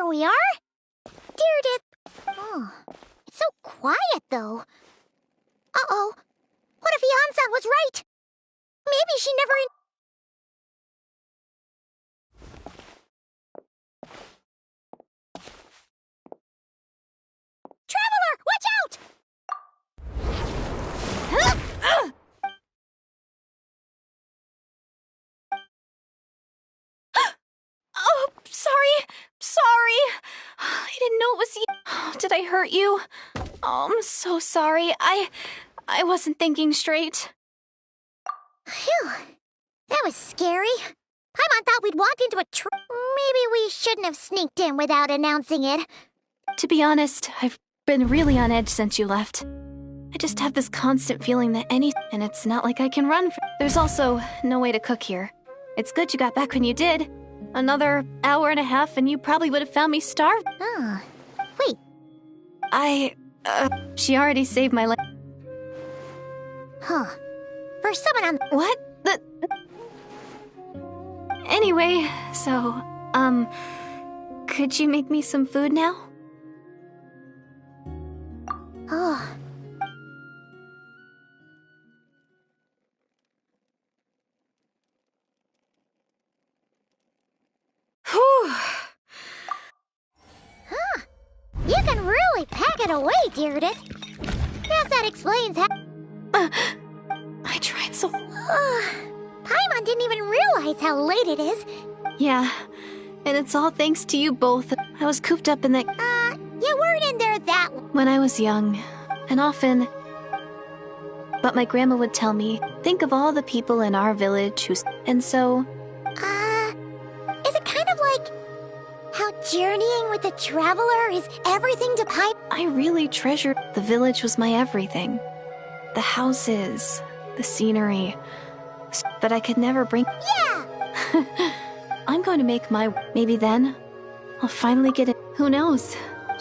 There we are. Dear Oh, it's so quiet, though. Uh-oh. What if Yan-san was right? Maybe she never... Traveler, watch out! Oh, sorry. I didn't know it was you. Did I hurt you? Oh, I'm so sorry. I wasn't thinking straight. Phew. That was scary. Paimon thought we'd walked into a Maybe we shouldn't have sneaked in without announcing it. To be honest, I've been really on edge since you left. I just have this constant feeling that and it's not like I can run. There's also no way to cook here. It's good you got back when you did. Another hour and a half and you probably would have found me starved. Oh. Wait. She already saved my life. Huh. For someone on... What? Anyway, so, could you make me some food now? Oh. Whew. Huh. You can really pack it away, Deirdith. Guess that explains how... I tried so... Paimon didn't even realize how late it is. Yeah, and it's all thanks to you both. I was cooped up in that... You weren't in there that... When I was young, and often... But my grandma would tell me, think of all the people in our village who's... And so... Is it kind of like... how journeying with the traveler is everything to Paimon? I really treasured... The village was my everything. The houses, the scenery... But I could never bring... Yeah! I'm going to make my... Maybe then, I'll finally get it. Who knows?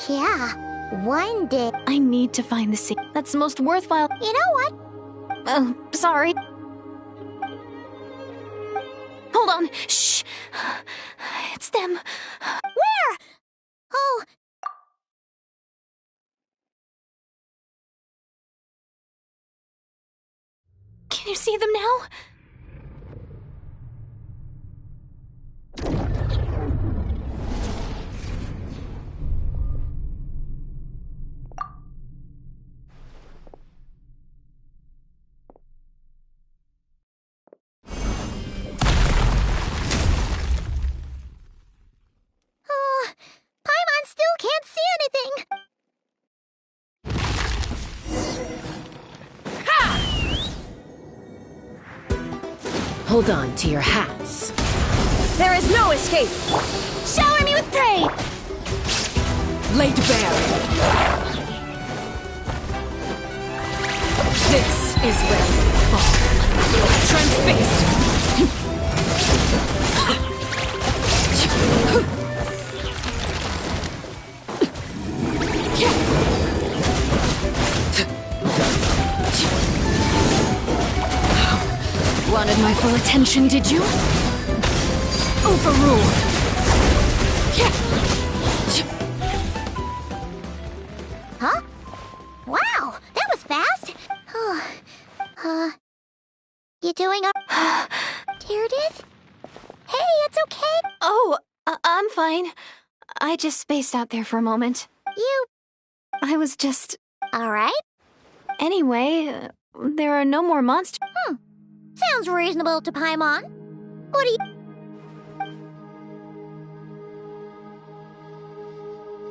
Yeah, one day. I need to find the sea. That's the most worthwhile... You know what? Oh, sorry. Hold on. Shh. It's them. Where? Oh. Can you see them now? Paimon still can't see anything. Hold on to your hats. There is no escape! Shower me with prey! Laid bare. This is where you fall. Transfixed! Wanted my full attention, did you? Overruled! Huh? Wow, that was fast. You doing Deirdith? Hey, it's okay. Oh, I'm fine. I just spaced out there for a moment. I was just... Alright? Anyway, there are no more monsters. Sounds reasonable to Paimon. What do you...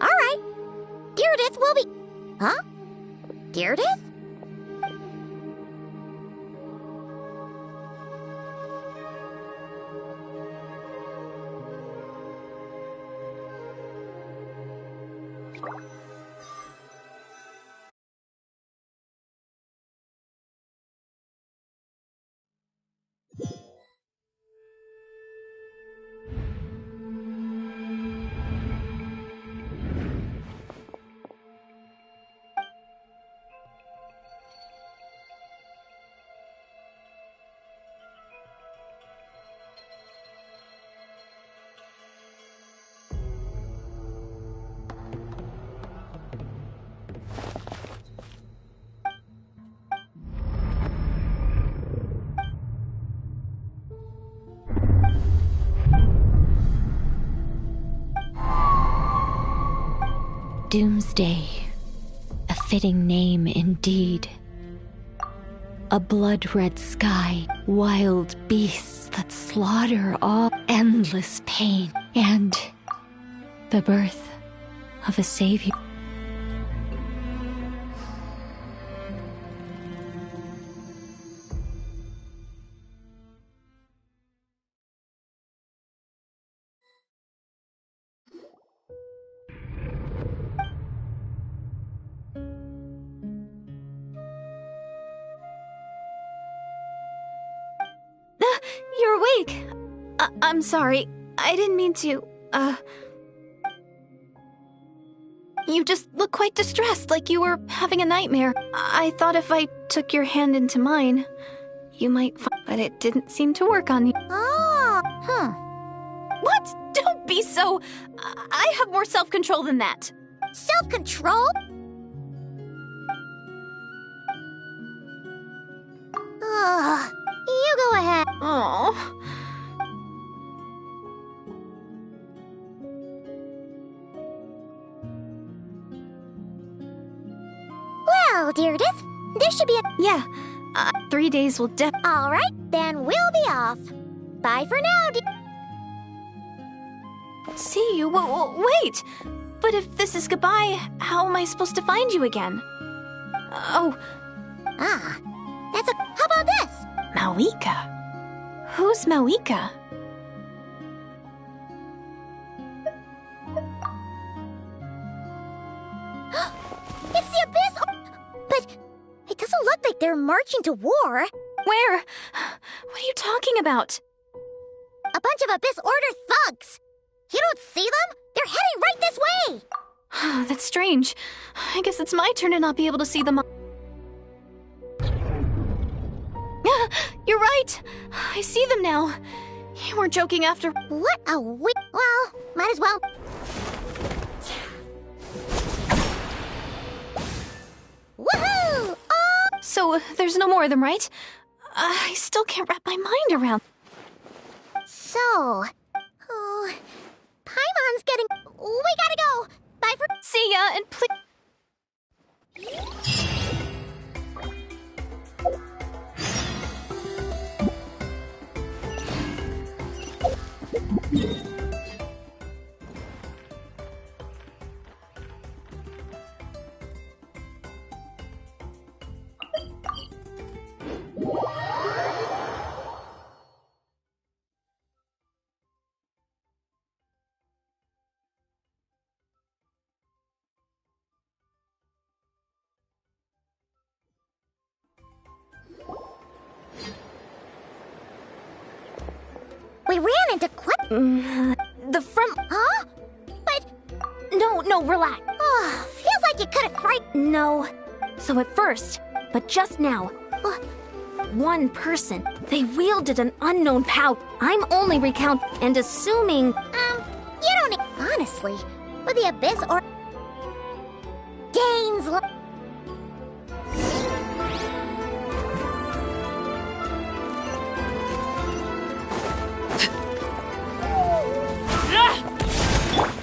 Alright. Deirdith will be... Huh? Deirdith? Doomsday. A fitting name indeed. A blood-red sky, wild beasts that slaughter all, endless pain, and the birth of a savior. You're awake! I'm sorry. I didn't mean to, You just look quite distressed, like you were having a nightmare. I thought if I took your hand into mine, you might but it didn't seem to work on you. Oh, huh. What? Don't be so... I have more self-control than that. Self-control? Ugh. You go ahead. Oh. Well, Deardith, this should be a... Yeah, 3 days will All right, then we'll be off. Bye for now, see you. Wait! But if this is goodbye, how am I supposed to find you again? Oh, Ah, that's a... How about this? Mawika. Who's Mawika? It's the Abyss! But it doesn't look like they're marching to war. Where? What are you talking about? A bunch of Abyss Order thugs. You don't see them? They're heading right this way. That's strange. I guess it's my turn to not be able to see them all. You're right. I see them now. You weren't joking after... What a well, might as well. Woohoo! Oh! So, there's no more of them, right? I still can't wrap my mind around... So... Oh... Paimon's getting... We gotta go! Bye for... See ya, and please... We ran into the front... Huh? But... No, relax. Oh, feels like you could have frightened... No. So at first, but just now, one person, they wielded an unknown power. I'm only and assuming... You don't need... Honestly, with the Abyss or... Dane's...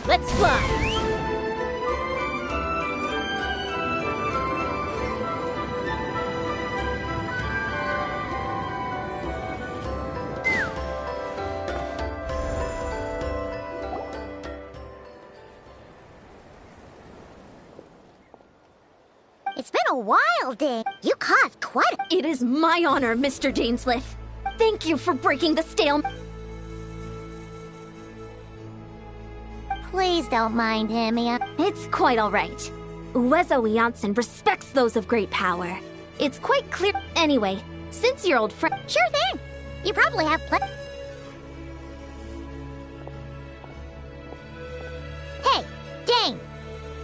Let's fly. It's been a while, Dane. You caused quite a... It is my honor, Mr. Dainsleif. Thank you for breaking the stalemate. Please don't mind him, Ian. It's quite all right. Uezo Janssen respects those of great power. It's quite clear. Anyway, since you're old friend... Sure thing. You probably have Hey, Dane.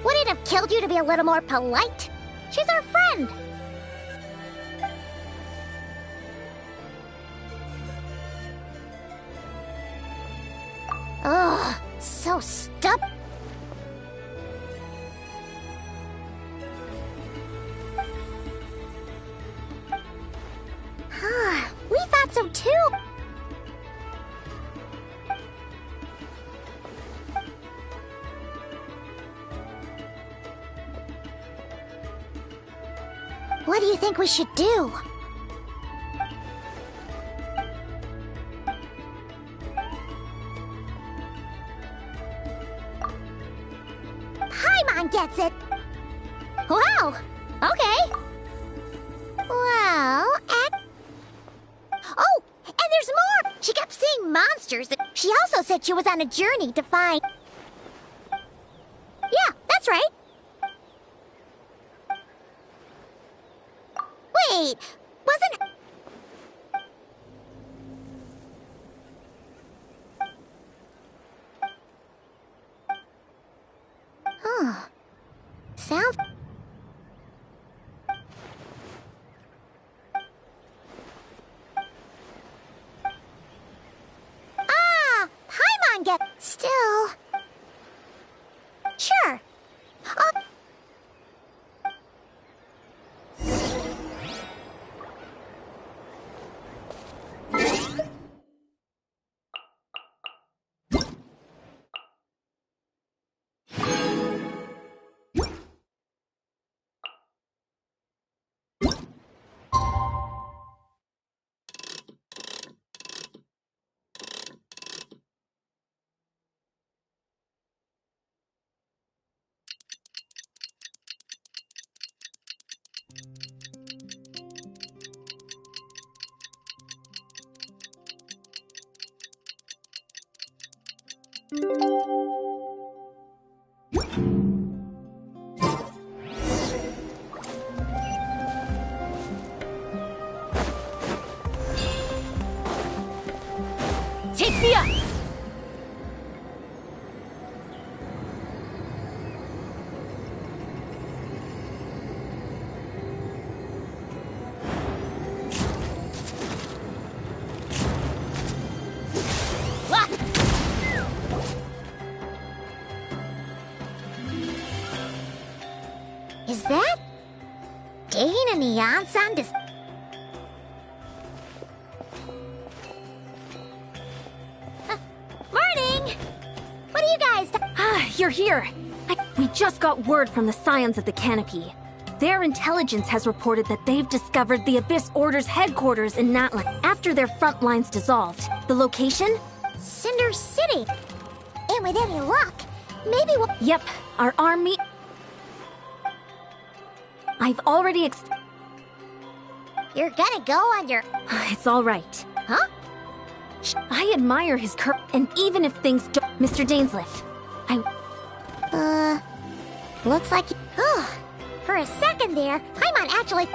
Would it have killed you to be a little more polite? She's our friend. Ugh, so stubborn. We thought so too. What do you think we should do? Paimon gets it! Wow! Okay! Well, oh! And there's more! She kept seeing monsters. She also said she was on a journey to find... Yeah, that's right! Wait, wasn't... Huh. Sounds... Ah! Paimon get... Still... Sure. Take me up! Ah! Is that... Dane and Neon-san dis... Morning! What are you guys... You're here. We just got word from the Scions of the Canopy. Their intelligence has reported that they've discovered the Abyss Order's headquarters in Natlan after their front lines dissolved. The location? Cinder City. And with any luck, maybe we'll... Yep, our army... I've already You're gonna go on your... It's all right. Huh? I admire his courage, and even if things don't... Mr. Dainsliff, Looks like... For a second there, Paimon actually...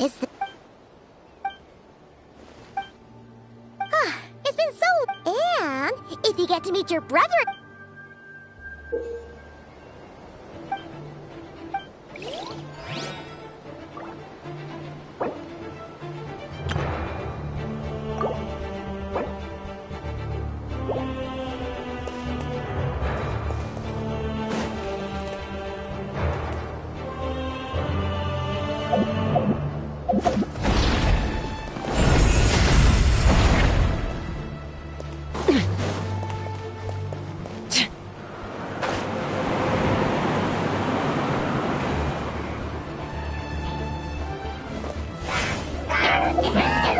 Is the... It's been so... And if you get to meet your brother...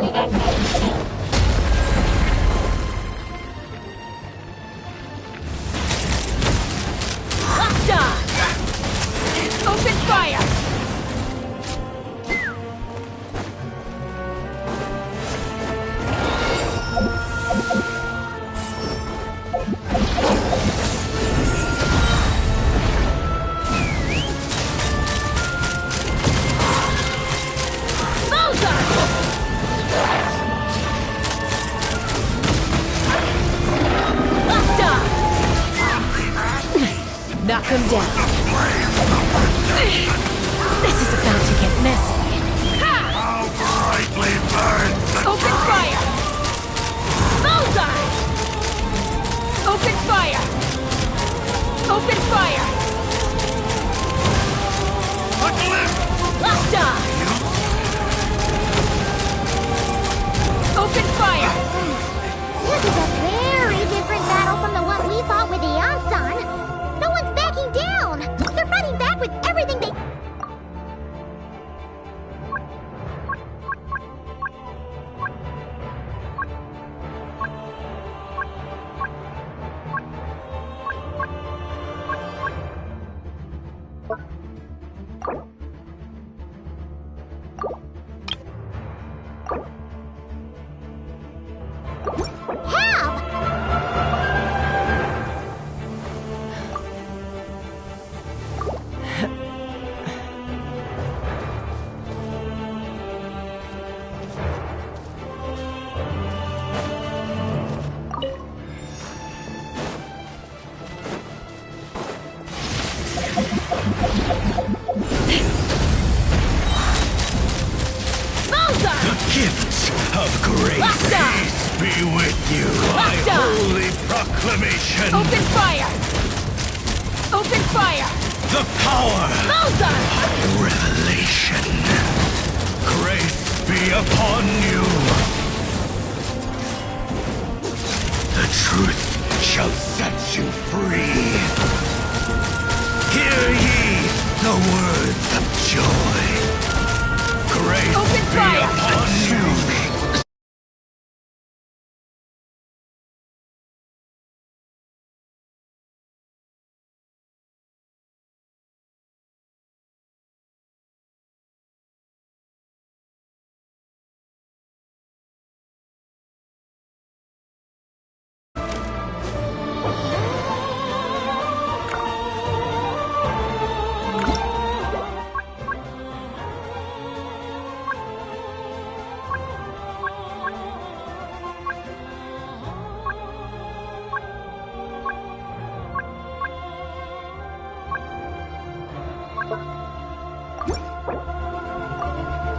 Open fire! Knock him down. This is about to get messy. How brightly burns the Open fire! Bullseye! Open fire! Open fire! a glimpse! Locked on! Open fire! This is a very different battle from the one we fought with the Ansan. No one's backing down. They're fighting back with everything they... have! The gifts of grace be with you. My holy proclamation. Open fire! Open fire! The power Bullseye! of revelation. Grace be upon you. The truth shall set you free. Hear ye the words of joy. Grace Open be fire! upon you.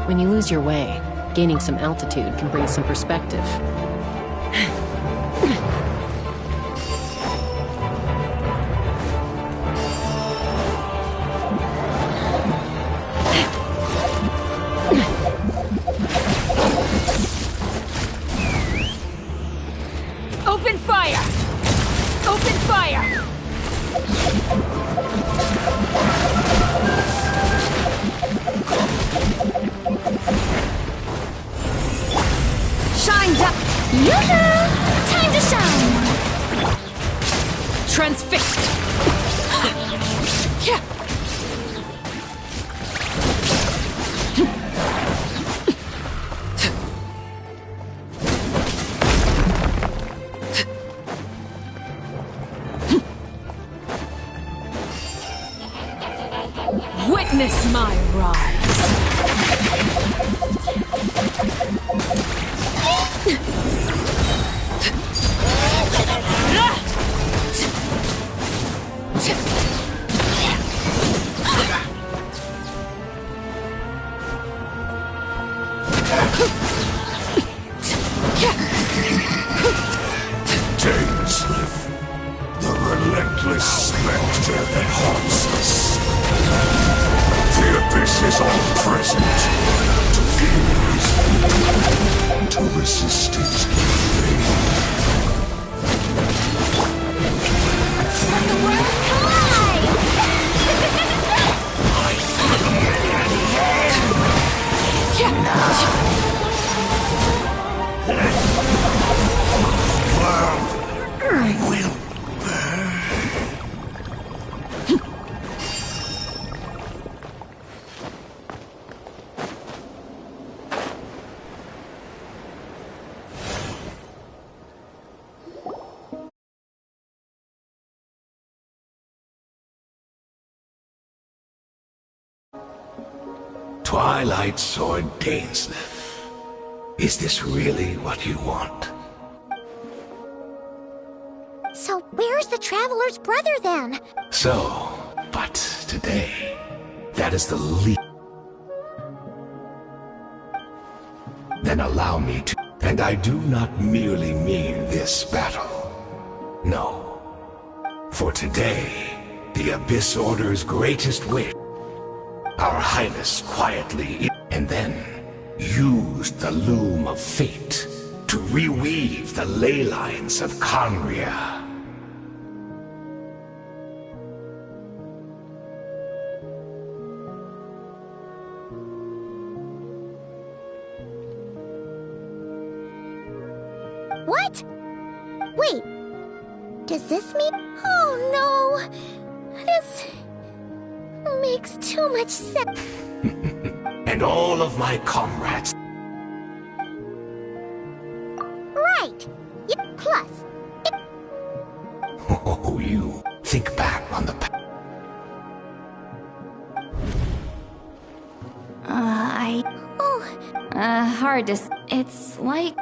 When you lose your way, gaining some altitude can bring some perspective. Open fire! Open fire! Shine up! Yoo-hoo! Time to shine! Transfixed! Yeah. Witness my rise! Dainsleif, the relentless specter that haunts us. The abyss Twilight Sword Dainsleif. Is this really what you want? So where's the Traveler's brother then? But today, that is the least. Then allow me to. And I do not merely mean this battle. No. For today, the Abyss Order's greatest wish, Our Highness quietly, and then used the loom of fate to reweave the ley lines of Conria. What? Wait. Does this mean... Oh no! This... makes too much sense. And all of my comrades. Right! Plus... Oh, you. Think back on the past. Hard to... It's like...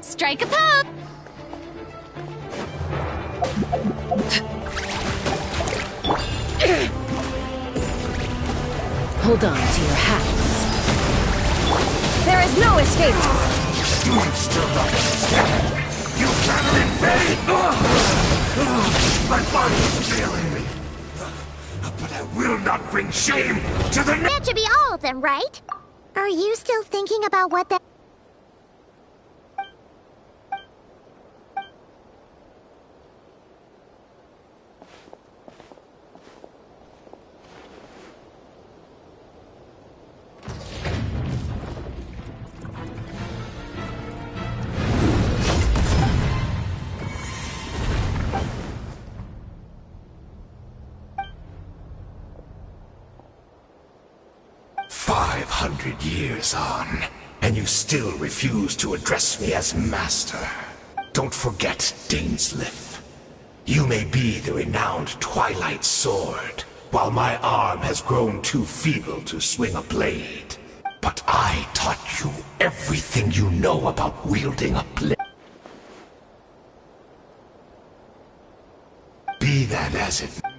Strike a pose! Hold on to your hats. There is no escape! You still not understand. You cannot invade! My body is failing me. But I will not bring shame to the... That should be all of them, right? Are you still thinking about what that... Years on, and you still refuse to address me as master. Don't forget, Dainsleif. You may be the renowned Twilight Sword, while my arm has grown too feeble to swing a blade. But I taught you everything you know about wielding a blade. Be that as it may.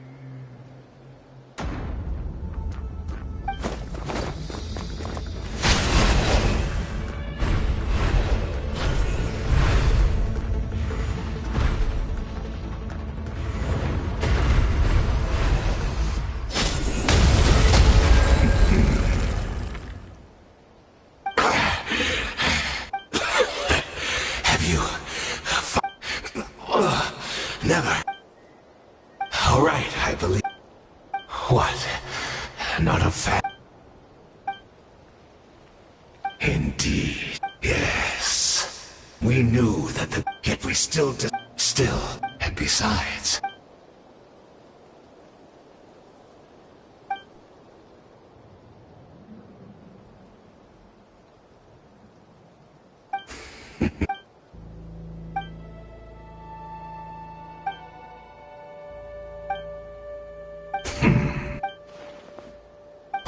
Never. All right, I believe. What? Not a fan? Indeed, yes. We knew that the... Yet we still... And besides...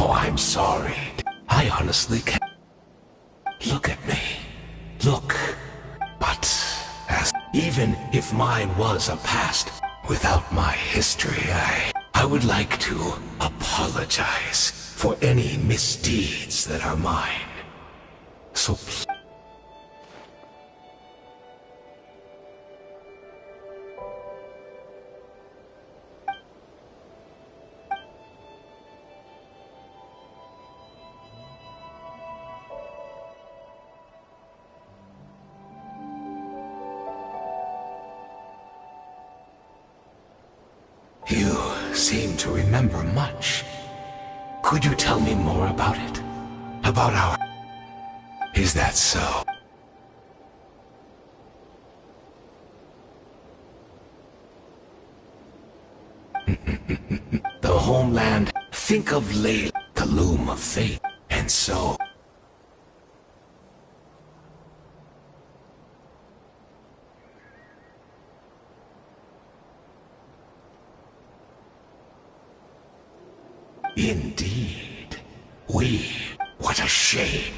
Oh, I'm sorry. I honestly can't. Look at me. Look. But, even if mine was a past, without my history, I would like to apologize for any misdeeds that are mine. So please. You seem to remember much. Could you tell me more about it? About our... Is that so? The homeland. Think of Layla, the loom of fate, and so... Indeed. What a shame.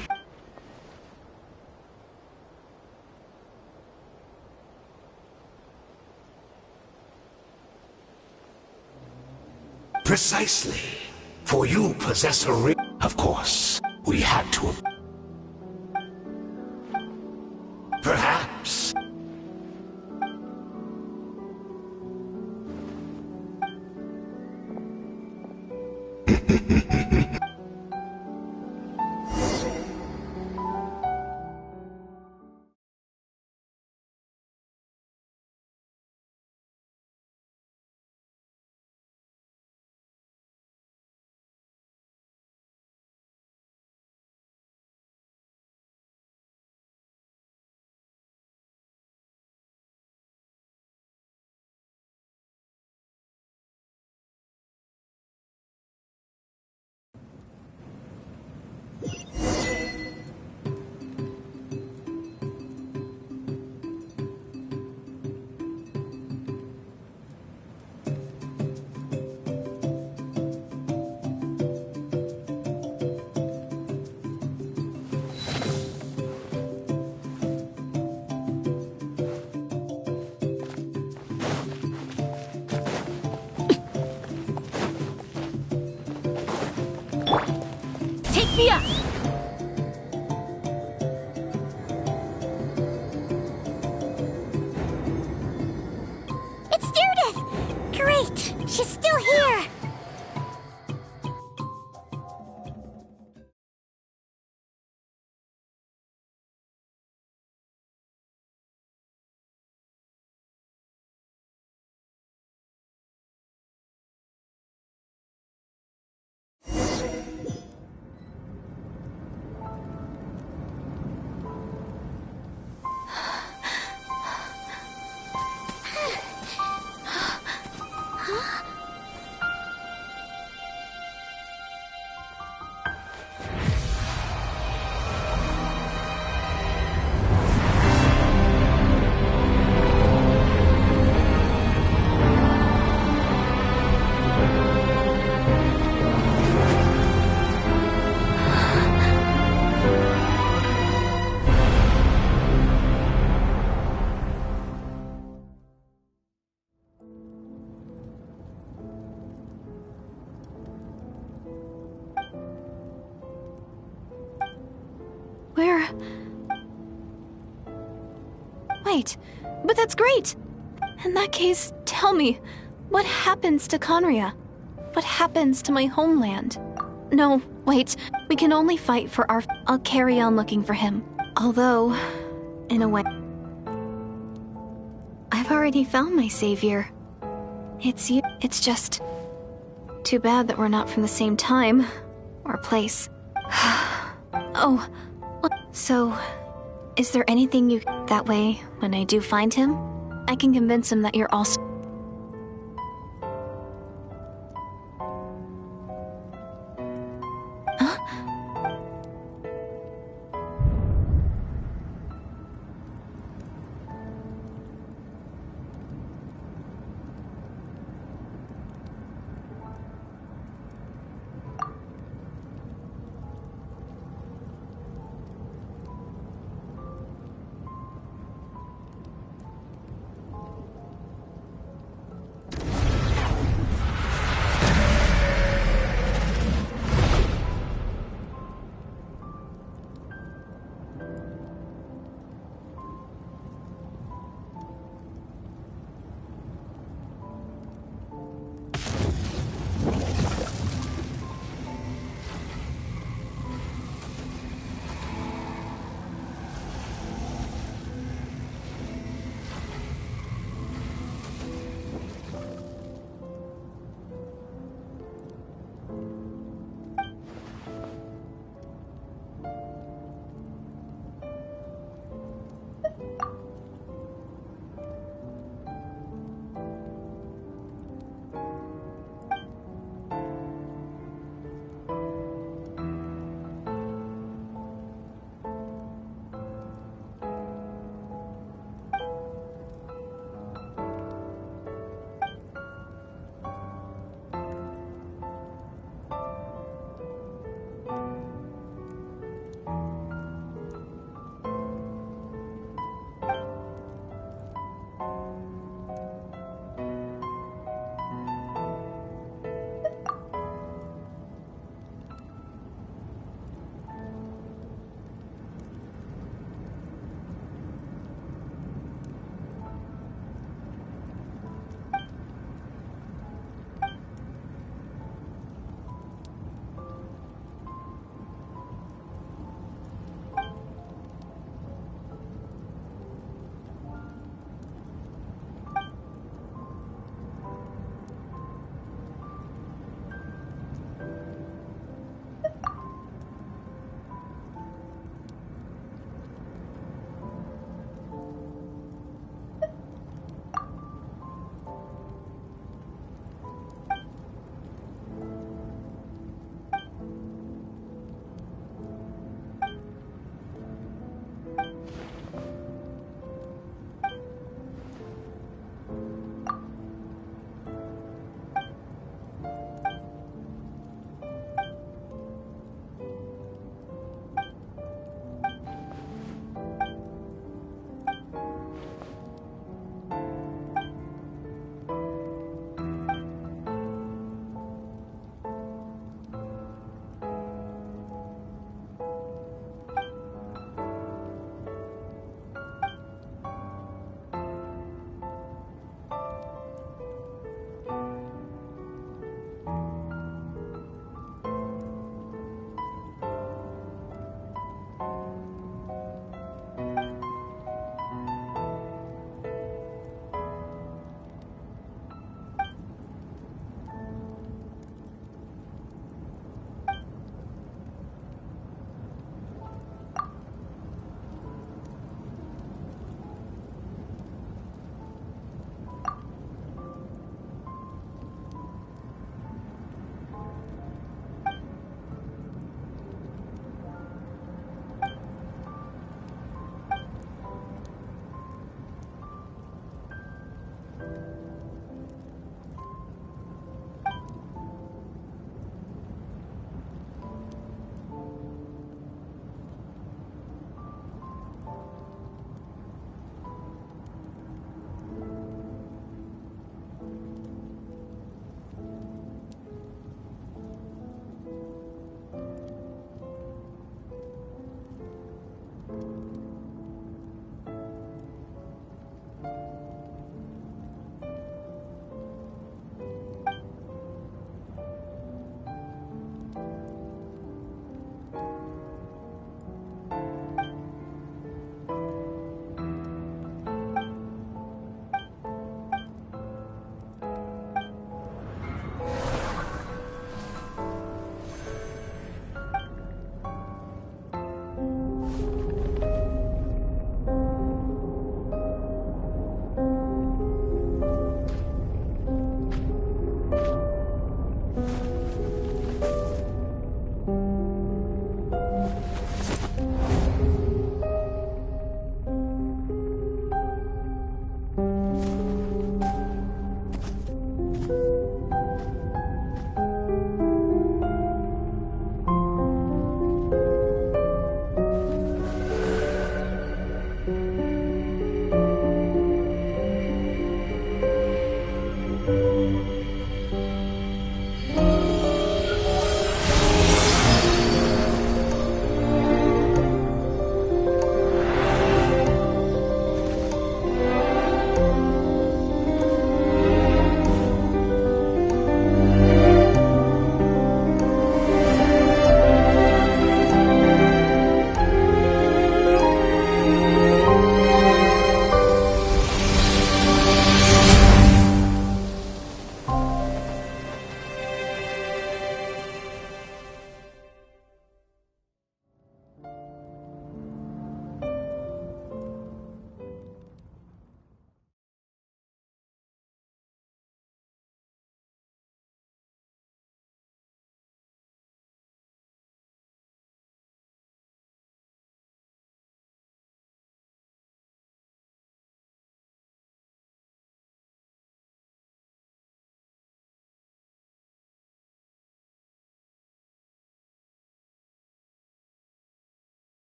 Precisely. For you possess a ring. Of course, we had to... Perhaps. Take me up! It's Judith! Great! She's still here! Where... Wait, but that's great! In that case, tell me, what happens to Conria? What happens to my homeland? No, wait, we can only fight for our... I'll carry on looking for him. Although, in a way... I've already found my savior. It's you. It's just... too bad that we're not from the same time, or place. Oh, so... is there anything you... that way, when I do find him, I can convince him that you're also... Huh?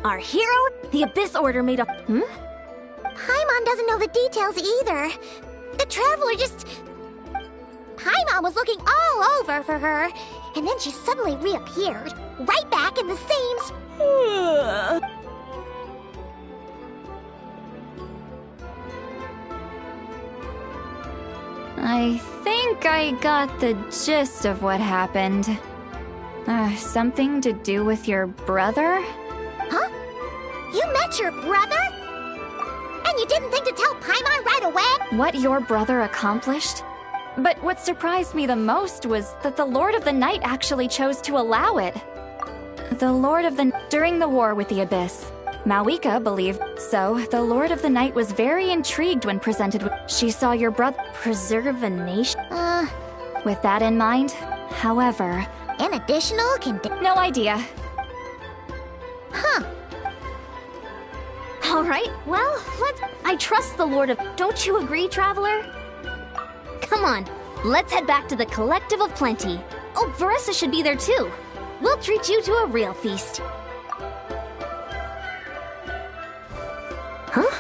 Our hero? The Abyss Order made a... Paimon doesn't know the details either. The Traveler just... Paimon was looking all over for her, and then she suddenly reappeared, right back in the same... I think I got the gist of what happened. Something to do with your brother? Huh? You met your brother? And you didn't think to tell Paimon right away? What your brother accomplished? But what surprised me the most was that the Lord of the Night actually chose to allow it. The Lord of the... During the war with the Abyss, Mawika believed... So, the Lord of the Night was very intrigued when presented with... She saw your brother... Preserve a nation? With that in mind, however... An additional No idea. Huh. Alright, well, let's... I trust the Lord of... Don't you agree, Traveler? Come on, let's head back to the Collective of Plenty. Oh, Veressa should be there too. We'll treat you to a real feast. Huh?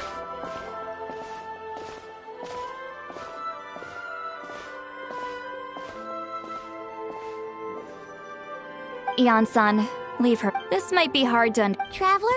Eon-san, leave her. This might be hard to... Traveler?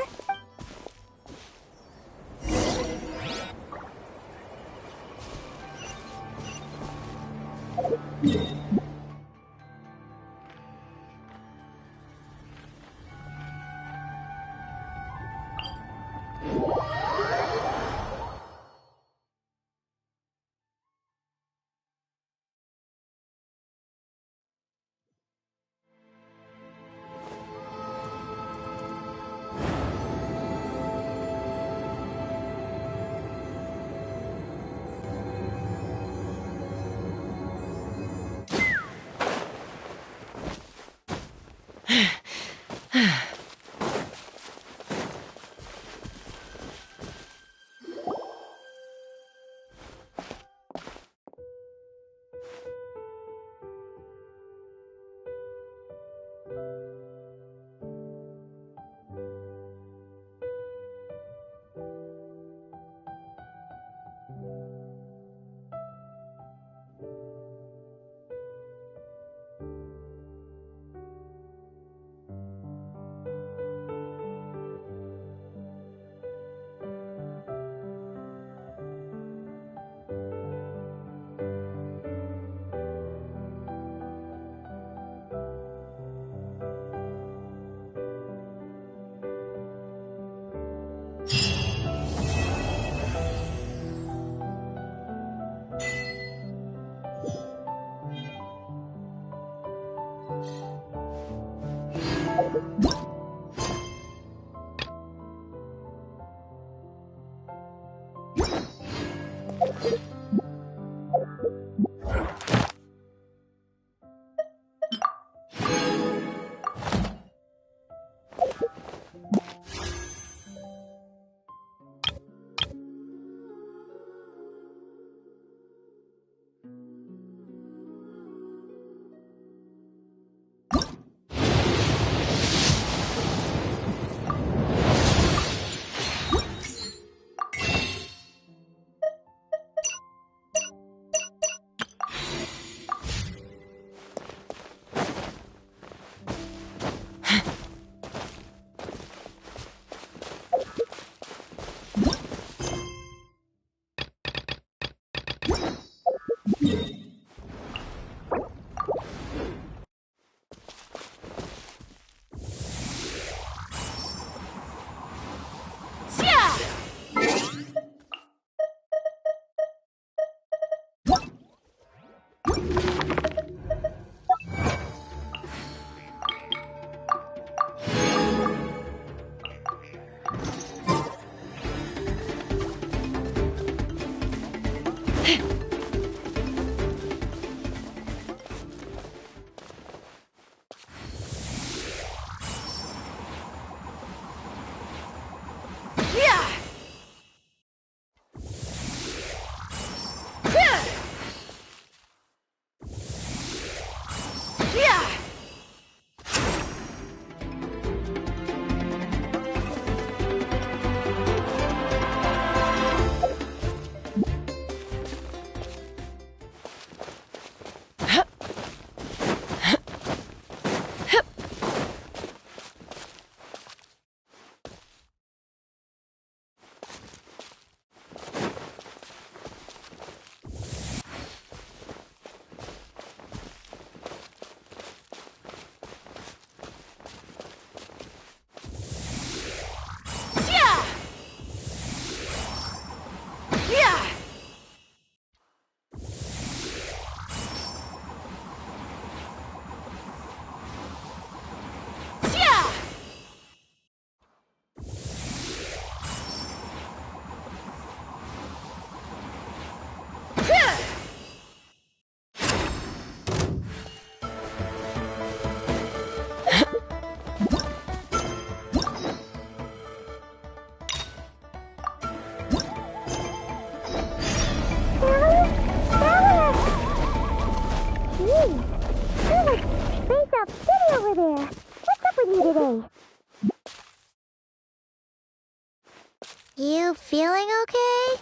you feeling okay?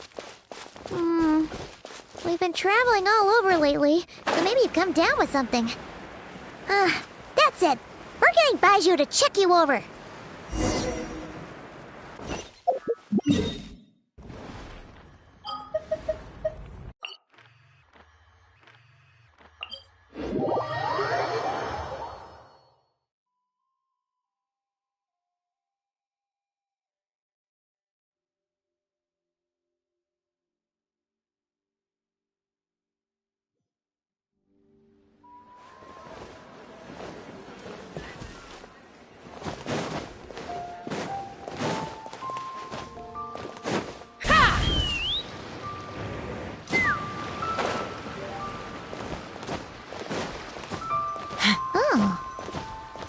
We've been traveling all over lately, so maybe you've come down with something. That's it. We're getting Baiju to check you over.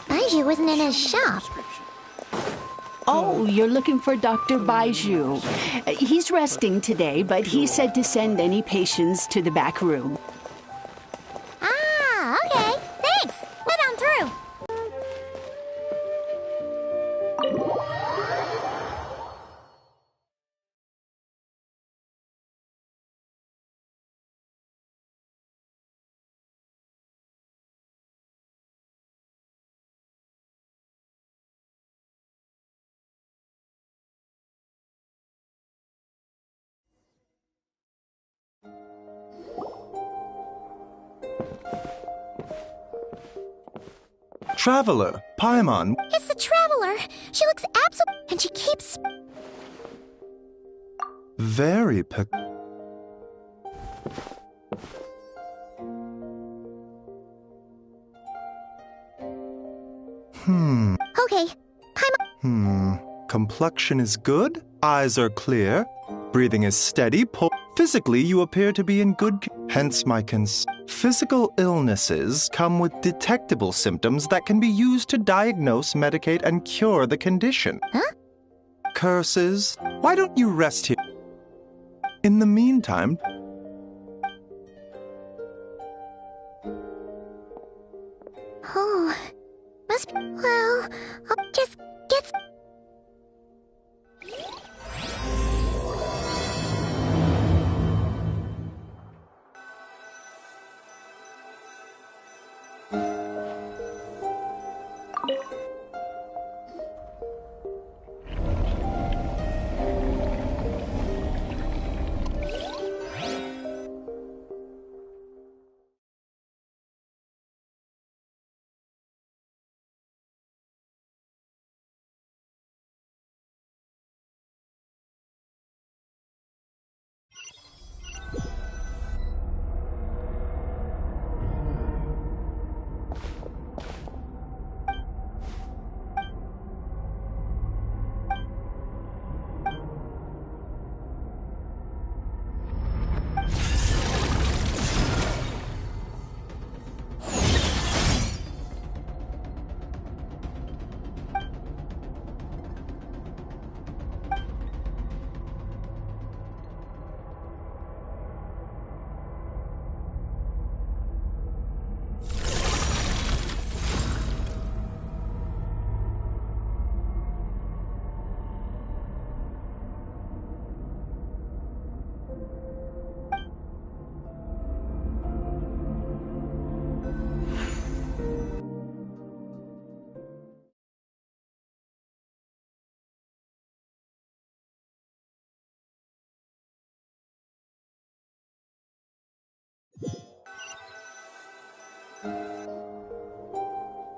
Baiju isn't in his shop. Oh, you're looking for Dr. Baiju. He's resting today, but he said to send any patients to the back room. Ah, okay. Thanks. Head on through. Traveler, Paimon. It's the Traveler. She looks absolute, and she keeps... Very Okay, Paimon... Complexion is good, eyes are clear, breathing is steady, physically you appear to be in hence my Physical illnesses come with detectable symptoms that can be used to diagnose, medicate, and cure the condition. Huh? Curses, why don't you rest here? In the meantime... Oh, must be... Well, I'll just get...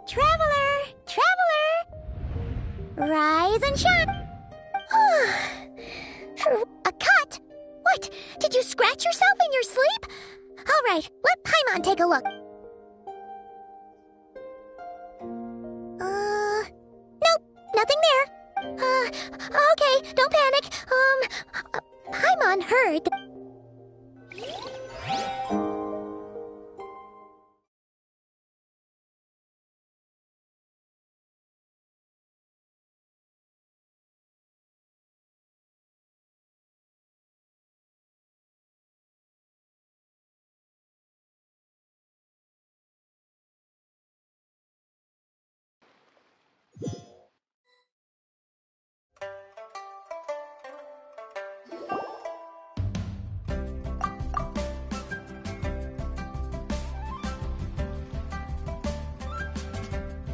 Traveler! Traveler! Rise and shine! A cut? What? Did you scratch yourself in your sleep? All right, let Paimon take a look. Nope, nothing there. Okay, don't panic. Paimon heard...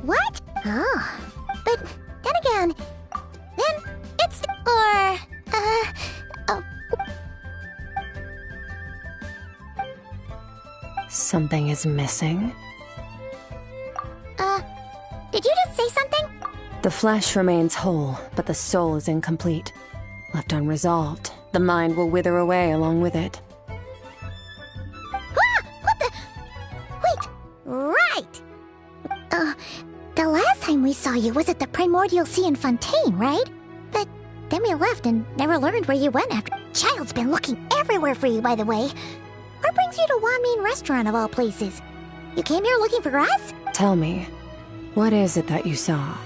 What? Oh. But then again, then it's... Or... Oh. Something is missing. Did you just say something? The flesh remains whole, but the soul is incomplete. Left unresolved, the mind will wither away along with it. Ah! What the... Wait! Right! The last time we saw you was at the Primordial Sea in Fontaine, right? But then we left and never learned where you went after. Child's been looking everywhere for you, by the way. What brings you to Wanmin Restaurant of all places? You came here looking for us? Tell me, what is it that you saw?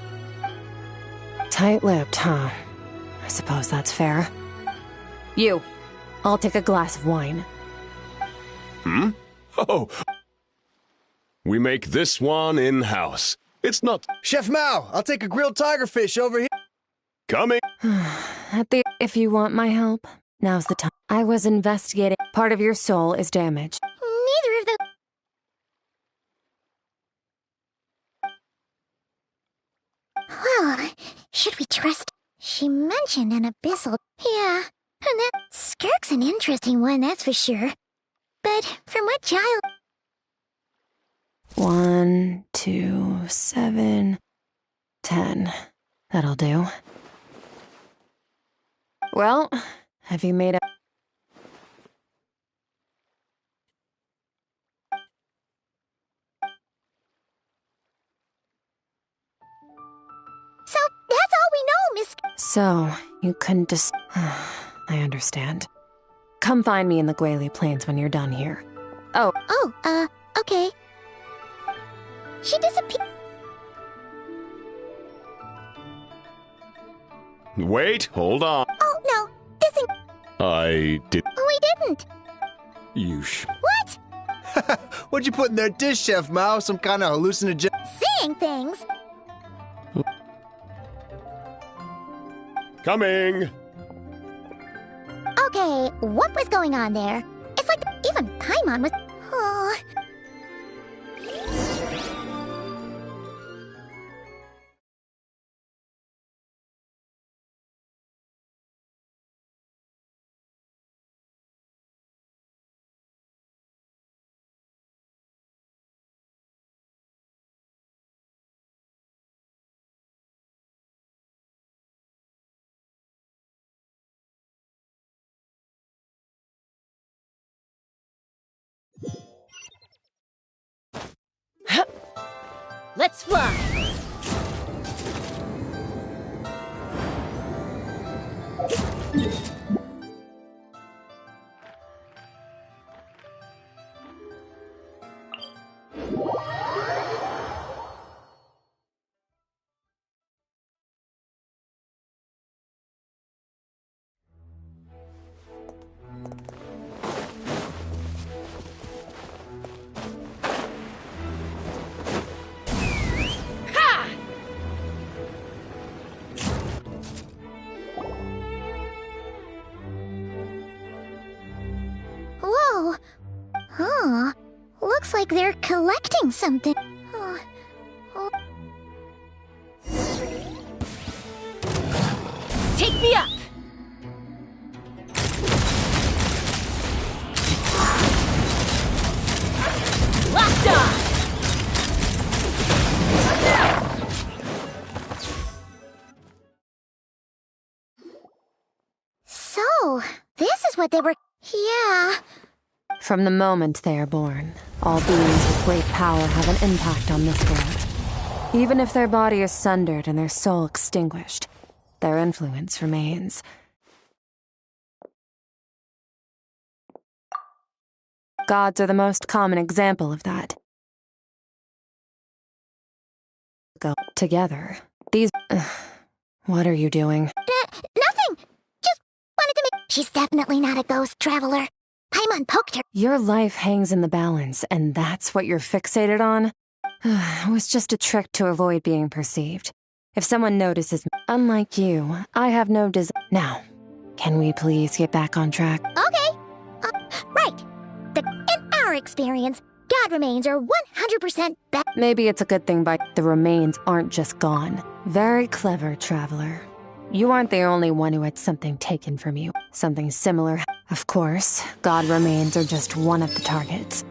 Tight-lipped, huh? I suppose that's fair. You, I'll take a glass of wine. Hmm? Oh. We make this one in-house. It's not... Chef Mao, I'll take a grilled tiger fish over here. Coming. If you want my help, now's the time. I was investigating. Part of your soul is damaged. Neither of the... Well, should we trust... She mentioned an abyssal... Yeah, and that... Skirk's an interesting one, that's for sure. But from what child... 1, 2, 7, 10. That'll do. Well, have you made a... So, that's all we know, Miss... So, you couldn't just... I understand. Come find me in the Guili Plains when you're done here. Oh. Oh, okay. She disappeared. Wait, hold on. Oh, no. This ain't... I did... We didn't. You What? What'd you put in their dish, Chef Mao? Some kind of hallucinogen... Seeing things. Coming! Okay, what was going on there? It's like even Paimon was... Oh... Let's fly! Whoa. Huh. Looks like they're collecting something. Oh. Take me up! Locked on! So, this is what they were... Yeah. From the moment they are born, all beings with great power have an impact on this world. Even if their body is sundered and their soul extinguished, their influence remains. Gods are the most common example of that. Go together. These... what are you doing? Nothing! Just wanted to make... She's definitely not a ghost traveler. Paimon poked her. Your life hangs in the balance, and that's what you're fixated on? It was just a trick to avoid being perceived. If someone notices me, unlike you, I have no Now, can we please get back on track? Okay. Right. In our experience, God remains are 100% back. Maybe it's a good thing the remains aren't just gone. Very clever, traveler. You aren't the only one who had something taken from you. Something similar. Of course, God remains are just one of the targets.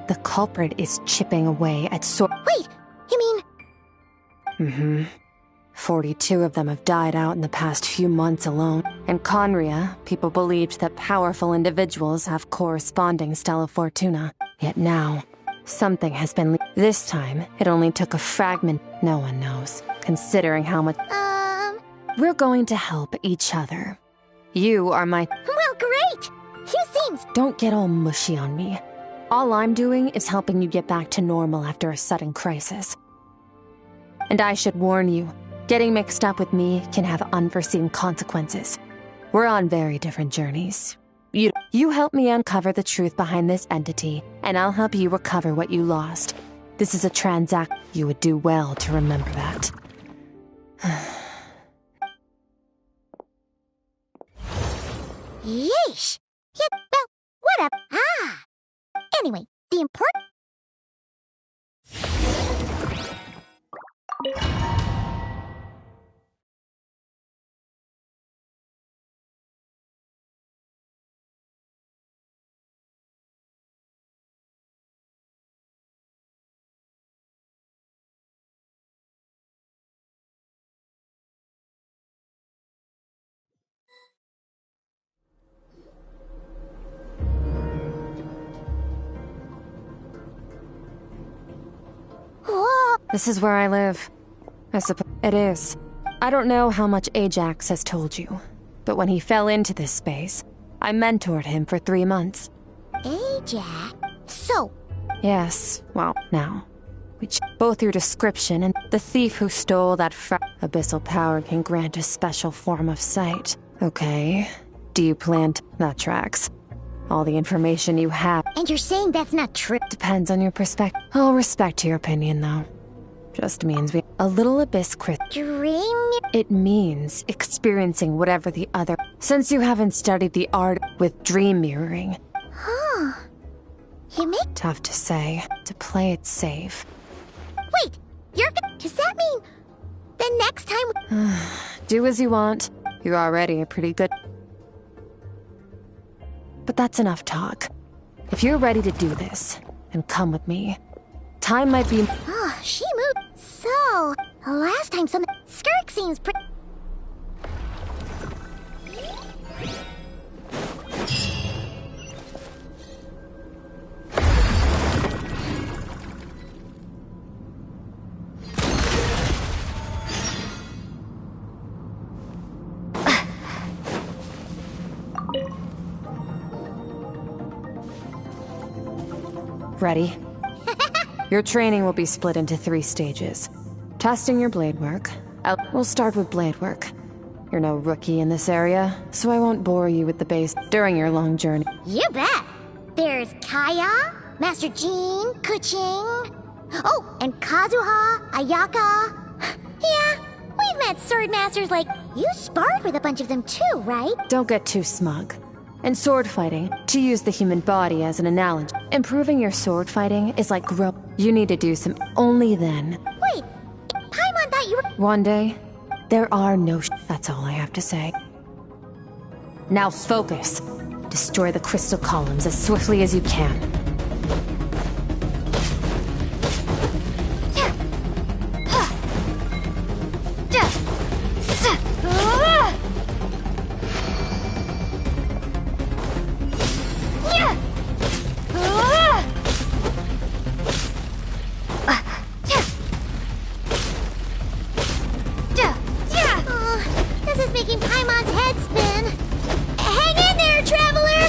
The culprit is chipping away at Wait, you mean... Mm-hmm. 42 of them have died out in the past few months alone. In Conria, people believed that powerful individuals have corresponding Stella Fortuna. Yet now, something has been This time, it only took a fragment. No one knows, considering how much... We're going to help each other. You are my... Well, great! You seem... Don't get all mushy on me. All I'm doing is helping you get back to normal after a sudden crisis. And I should warn you, getting mixed up with me can have unforeseen consequences. We're on very different journeys. You help me uncover the truth behind this entity, and I'll help you recover what you lost. This is a transact. You would do well to remember that. Yeesh! Yeah, well, whatever. Anyway, the important... This is where I live. I suppose it is. I don't know how much Ajax has told you, but when he fell into this space, I mentored him for 3 months. Ajax? So... Yes, well, now. Both your description and the thief who stole that abyssal power can grant a special form of sight. Okay. Do you plan to... That tracks. All the information you have... And you're saying that's not true? Depends on your perspective. I'll respect your opinion, though. Just means we... A little abyss Dream? It means experiencing whatever the other... Since you haven't studied the art with dream mirroring... Huh. You make... Tough to say. To play it safe. Wait! Does that mean... The next time... Do as you want. You're already a pretty good... But that's enough talk. If you're ready to do this, then come with me. Time might be... she moved. So, last time something... Skirk seems pretty... Ready? Your training will be split into 3 stages. Testing your blade work. We'll start with blade work. You're no rookie in this area, so I won't bore you with the base during your long journey. You bet! There's Kaya, Master Jean, Kuching... Oh, and Kazuha, Ayaka... Yeah, we've met sword masters like... You sparred with a bunch of them too, right? Don't get too smug. In sword fighting, to use the human body as an analogy, improving your sword fighting is like You need to do some... Only then. Wait, Paimon thought you were... One day, there are no... That's all I have to say. Now focus. Destroy the crystal columns as swiftly as you can. This is making Paimon's head spin. Hang in there, traveler!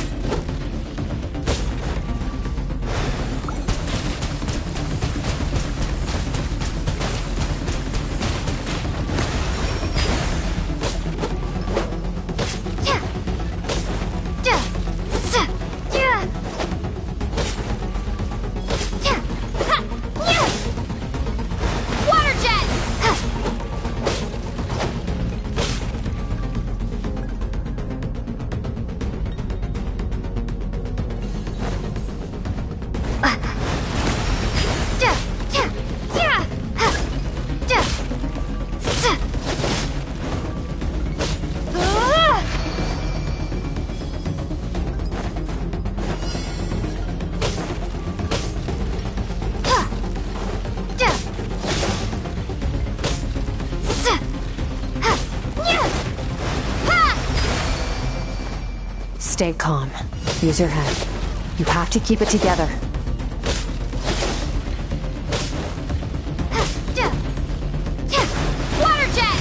Stay calm. Use your head. You have to keep it together. Water jet!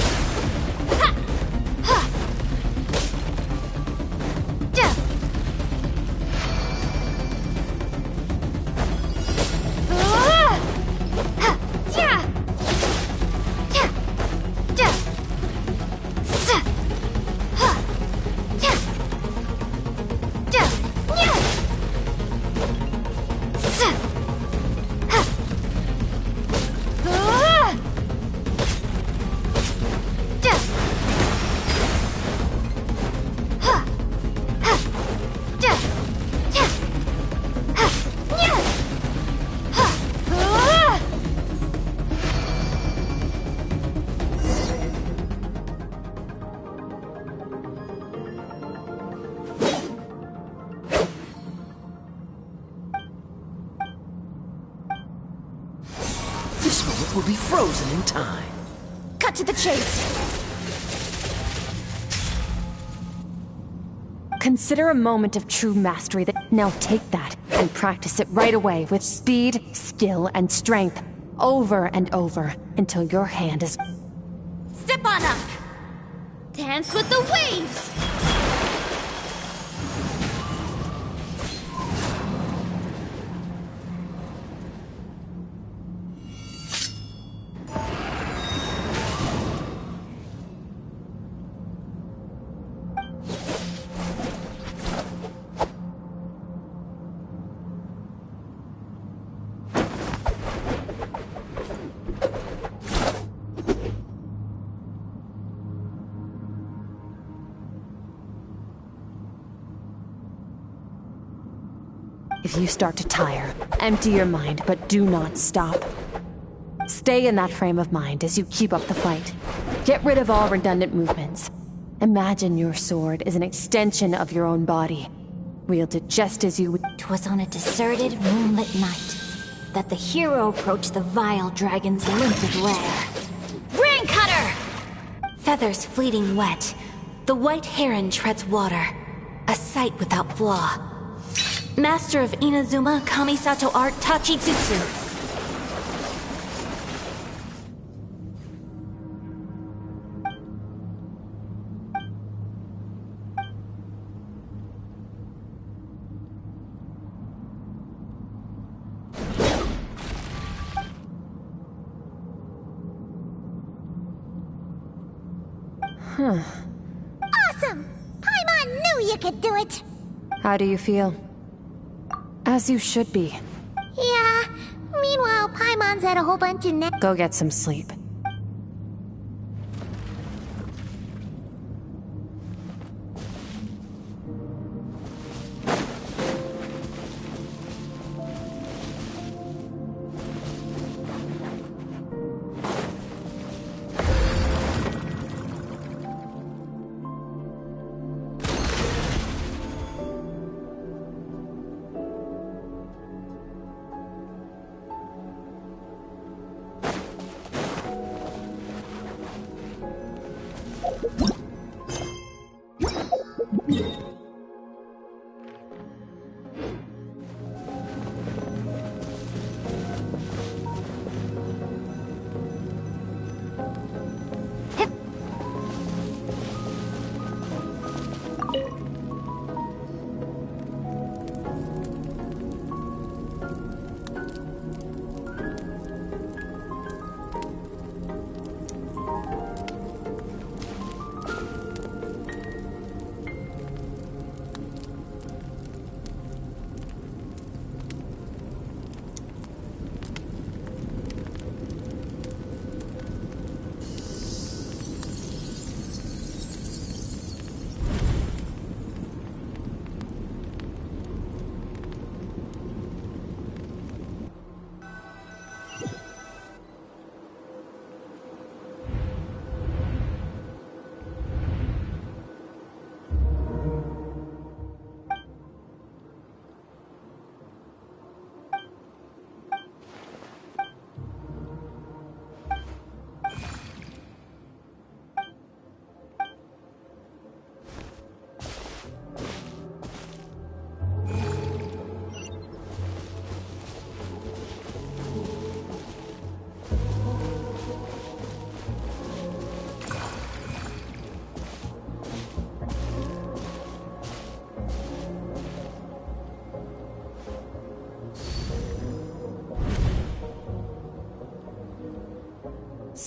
This moment will be frozen in time. Cut to the chase. Consider a moment of true mastery that now take that and practice it right away with speed, skill, and strength over and over until your hand is... Step on up. Dance with the waves. If you start to tire, empty your mind, but do not stop. Stay in that frame of mind as you keep up the fight. Get rid of all redundant movements. Imagine your sword is an extension of your own body. Wield it just as you would. 'Twas on a deserted, moonlit night that the hero approached the vile dragon's limpid lair. Brain cutter! Feathers fleeting wet, the white heron treads water, a sight without flaw. Master of Inazuma Kamisato art Tachitsutsu. Awesome! Paimon knew you could do it! How do you feel? As you should be. Yeah. Meanwhile, Paimon's had a whole bunch of Go get some sleep.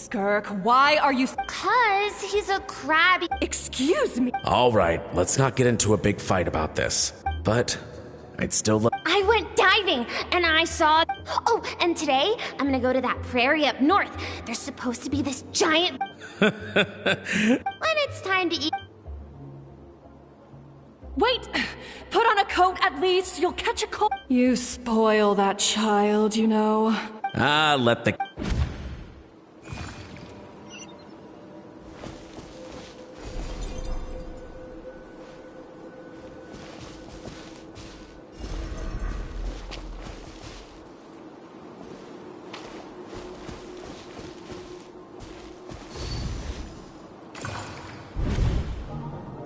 Skirk, why are you... 'Cause he's a crabby. Excuse me. All right, let's not get into a big fight about this. But I'd still love... I went diving and I saw. Oh, and today I'm gonna go to that prairie up north. There's supposed to be this giant. When it's time to eat. Wait! Put on a coat at least, you'll catch a cold. You spoil that child, you know. Ah, let the...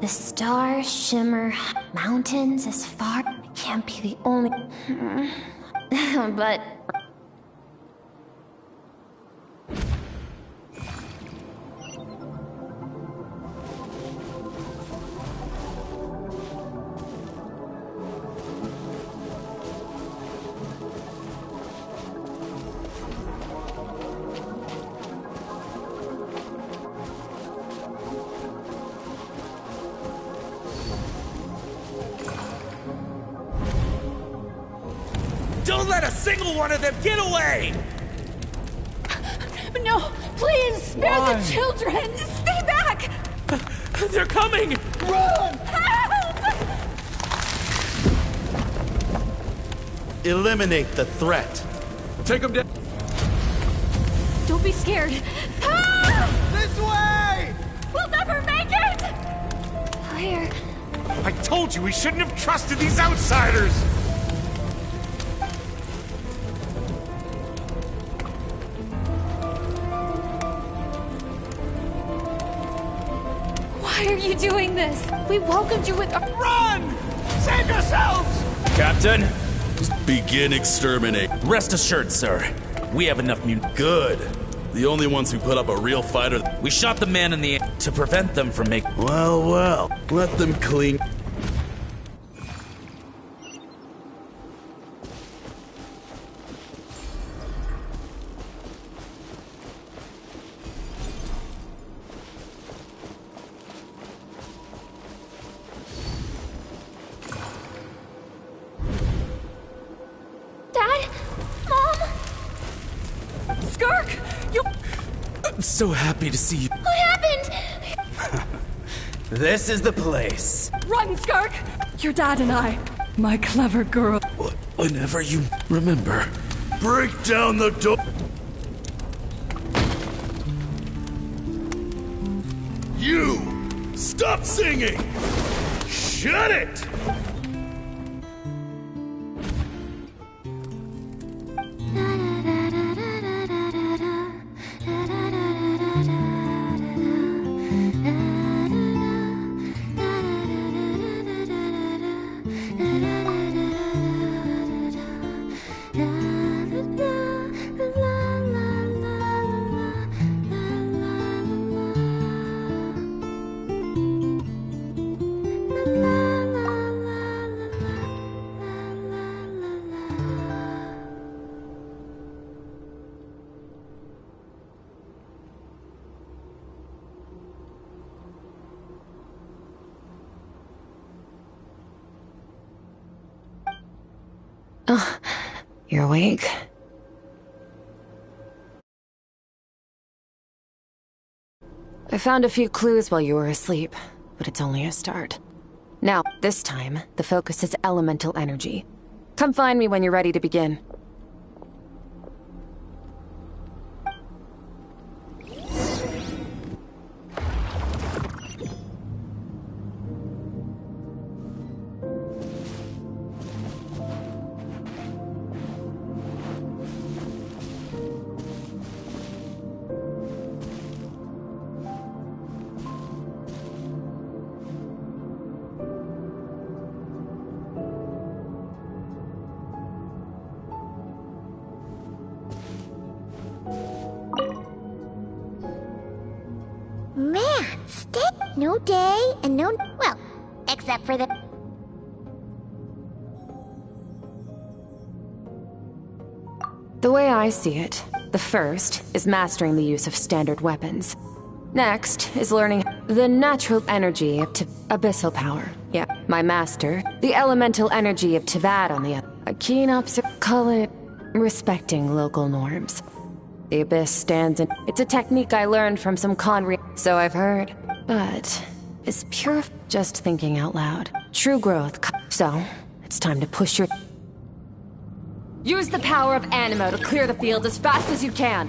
The stars shimmer mountains as far. It can't be the only. But. Don't let a single one of them get away! No, please, spare the children! Stay back! They're coming! Run! Help! Eliminate the threat. Take them down. Don't be scared. Ah! This way! We'll never make it! Where? I told you we shouldn't have trusted these outsiders! Why are you doing this? We welcomed you with a... Run! Save yourselves! Captain, Begin exterminate. rest assured, sir. We have enough Good. The only ones who put up a real fight are... We shot the man in the air to prevent them from making... Well, well. Let them clean... Dad? Mom? Skirk! You... I'm so happy to see you. What happened? This is the place. Run, Skirk! Your dad and I. My clever girl. Whenever you remember. Break down the door. You! Stop singing! Shut it! Oh, you're awake? I found a few clues while you were asleep, but it's only a start. Now, this time, the focus is elemental energy. Come find me when you're ready to begin. Man, no day and no. Well, except for the. The way I see it, The first is mastering the use of standard weapons. Next is learning the natural energy of abyssal power. Yep, my master, the elemental energy of Tivad on the other. A keen call it respecting local norms. The abyss stands in. It's a technique I learned from some so I've heard. But is pure just thinking out loud. True growth. So it's time to push your. Use the power of Animo to clear the field as fast as you can.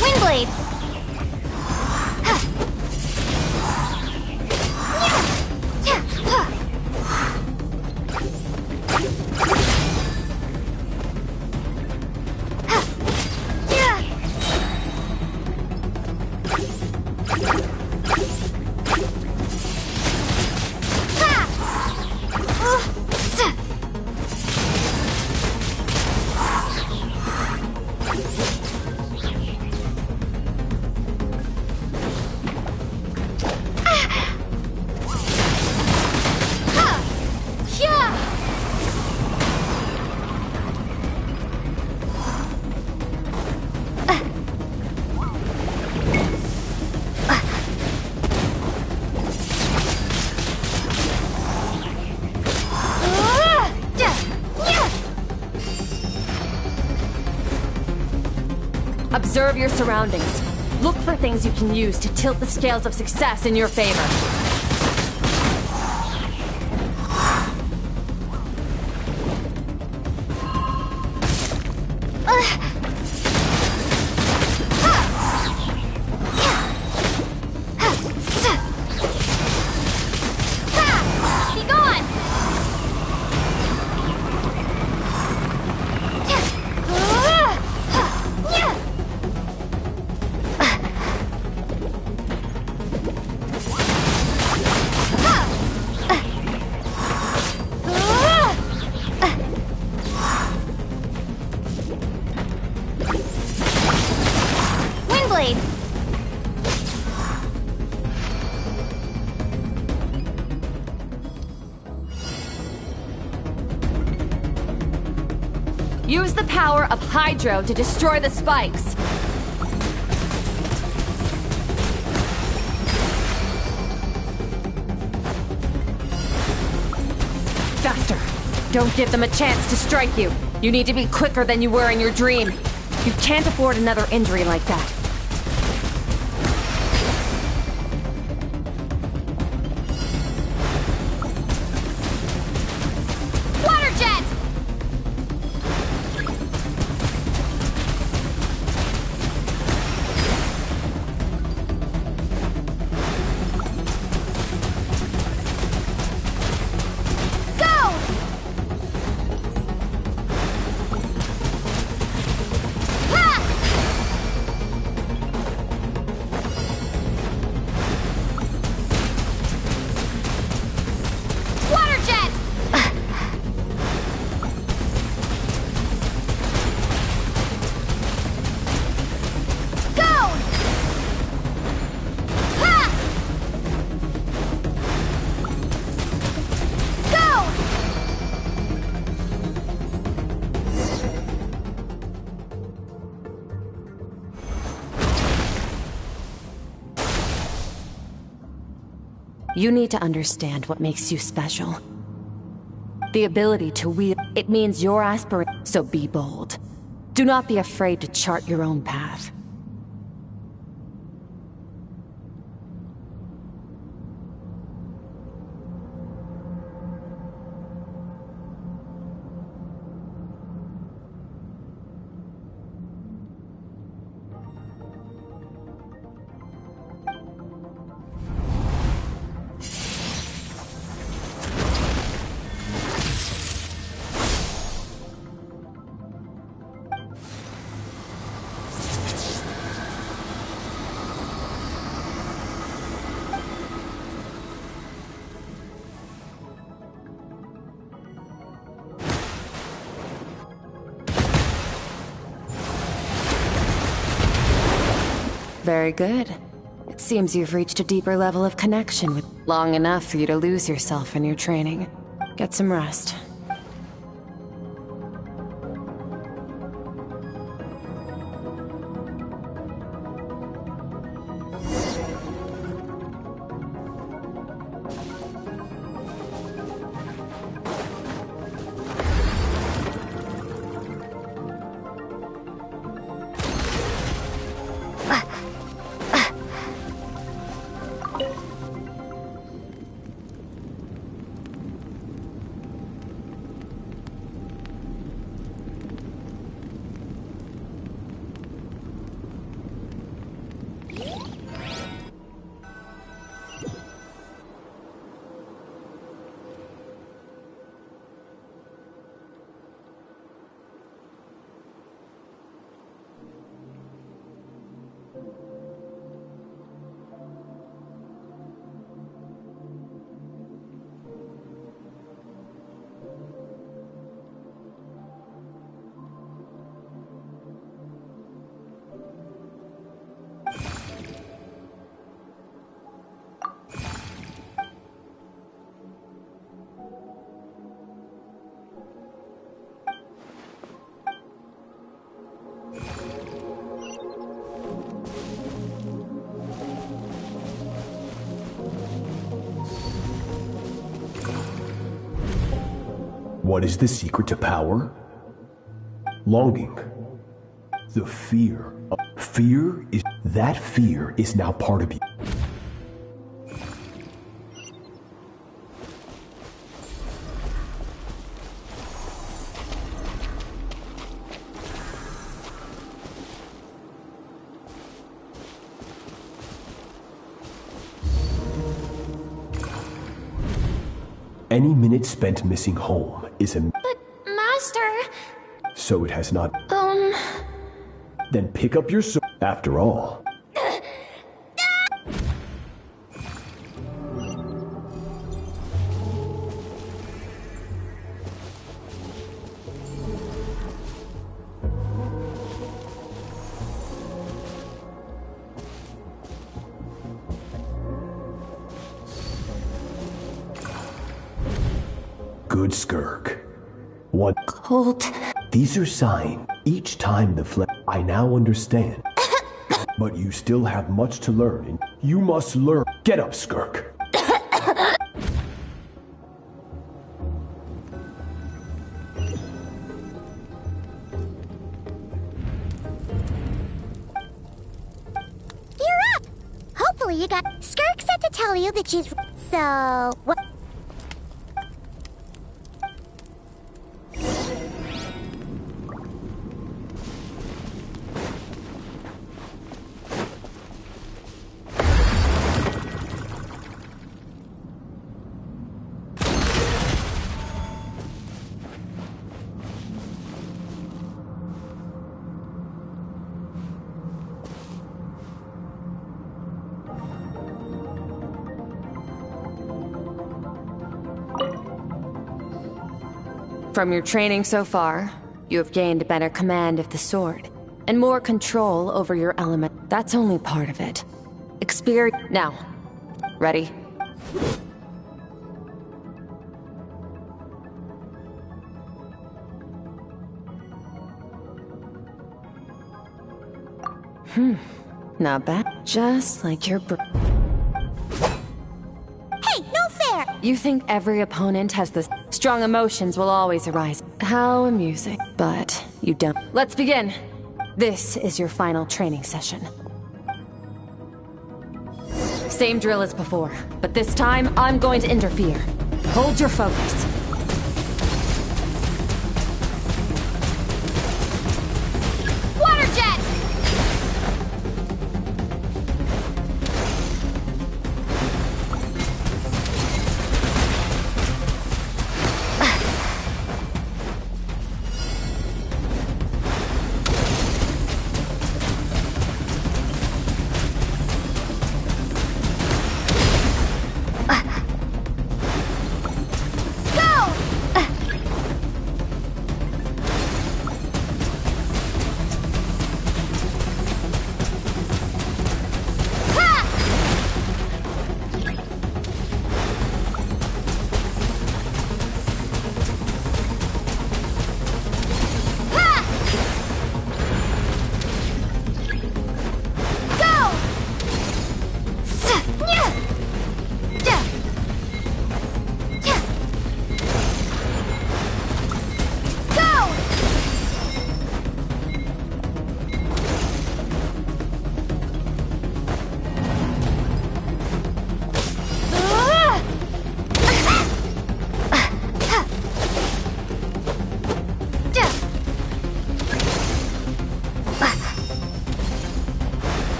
Windblade! Observe your surroundings. Look for things you can use to tilt the scales of success in your favor. Use the power of Hydro to destroy the spikes. Faster! Don't give them a chance to strike you. You need to be quicker than you were in your dream. You can't afford another injury like that. You need to understand what makes you special. The ability to wield it means your aspiration, so be bold. Do not be afraid to chart your own path. Very good. It seems you've reached a deeper level of connection with long enough for you to lose yourself in your training. Get some rest. What is the secret to power? Longing. The fear. That fear is now part of you. Any minute spent missing home is a... But, Master... So it has not... Then pick up your sword. After all... Good Skirk. What? Cold. These are signs. Each time the flesh... I now understand. But you still have much to learn, and you must learn. Get up, Skirk. You're up! Hopefully you got... Skirk said to tell you that she's... So... What... From your training so far, you have gained better command of the sword, and more control over your element. That's only part of it. Experience... Now. Ready? Not bad. Just like your Hey, no fair! You think every opponent has this... Strong emotions will always arise. How amusing. But you don't. Let's begin. This is your final training session. Same drill as before, but this time I'm going to interfere. Hold your focus. Water jet! Go!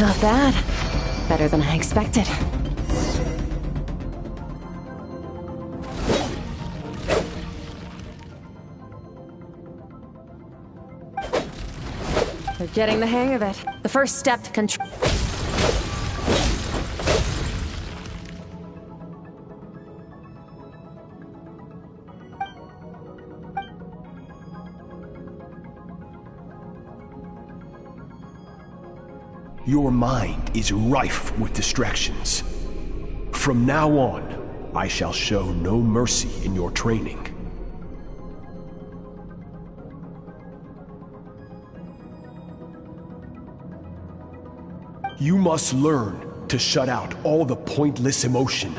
Not bad. Better than I expected. They're getting the hang of it. The first step to control. Your mind is rife with distractions. From now on, I shall show no mercy in your training. You must learn to shut out all the pointless emotion.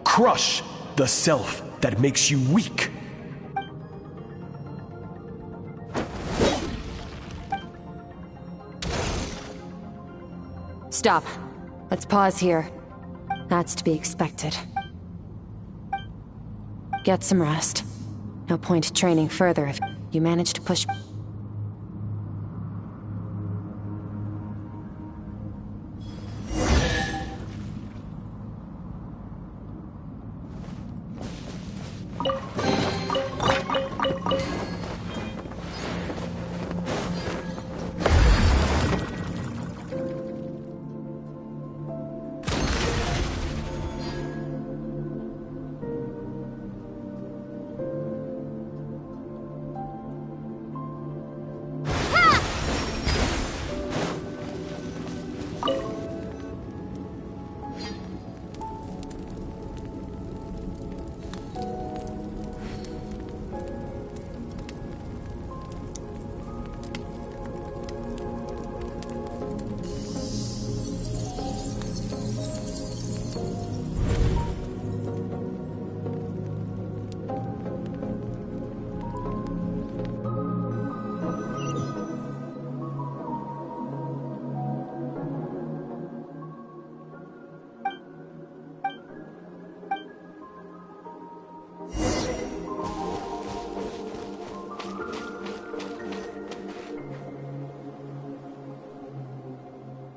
Crush the self that makes you weak. Stop. Let's pause here. That's to be expected. Get some rest. No point training further if you manage to push...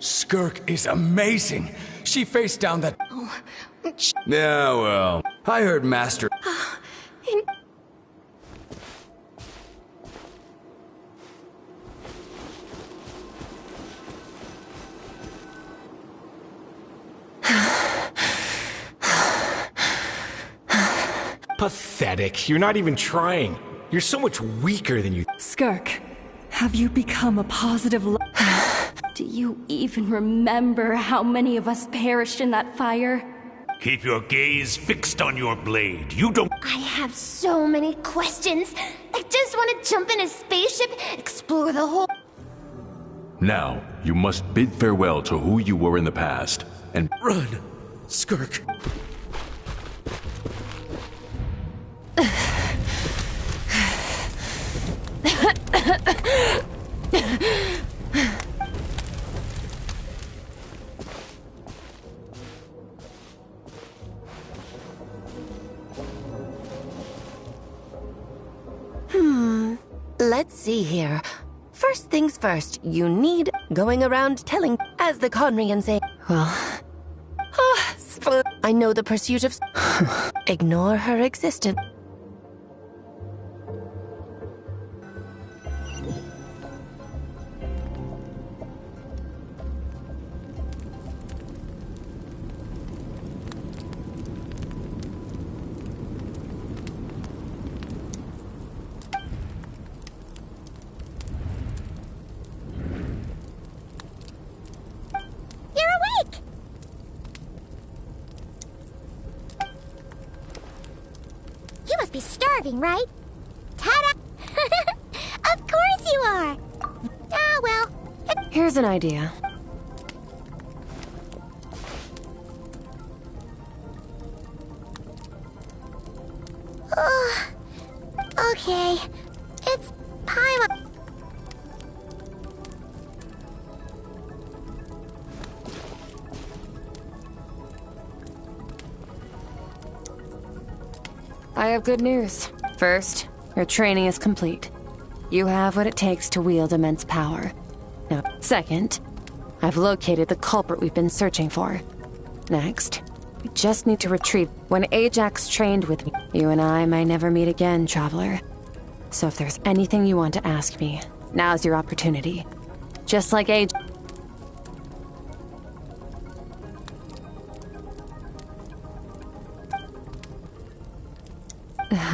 Skirk is amazing. She faced down that... Yeah, well, I heard Master... Pathetic. You're not even trying. You're so much weaker than you... Skirk, have you become a positive... Do you even remember how many of us perished in that fire? Keep your gaze fixed on your blade. You don't... I have so many questions. I just want to jump in a spaceship, explore the whole... Now, you must bid farewell to who you were in the past, and... Run! Skirk! Let's see here. First things first, you need going around telling, as the Conrians say. Well... I know the pursuit of... Ignore her existence. Be starving, right? Ta-da! Of course you are! Ah, well... Here's an idea. Okay. It's Paimon. I have good news. First, your training is complete. You have what it takes to wield immense power. Now, second, I've located the culprit we've been searching for. Next, we just need to retrieve... When Ajax trained with me, you and I may never meet again, Traveler. So if there's anything you want to ask me, now's your opportunity. Just like Ajax...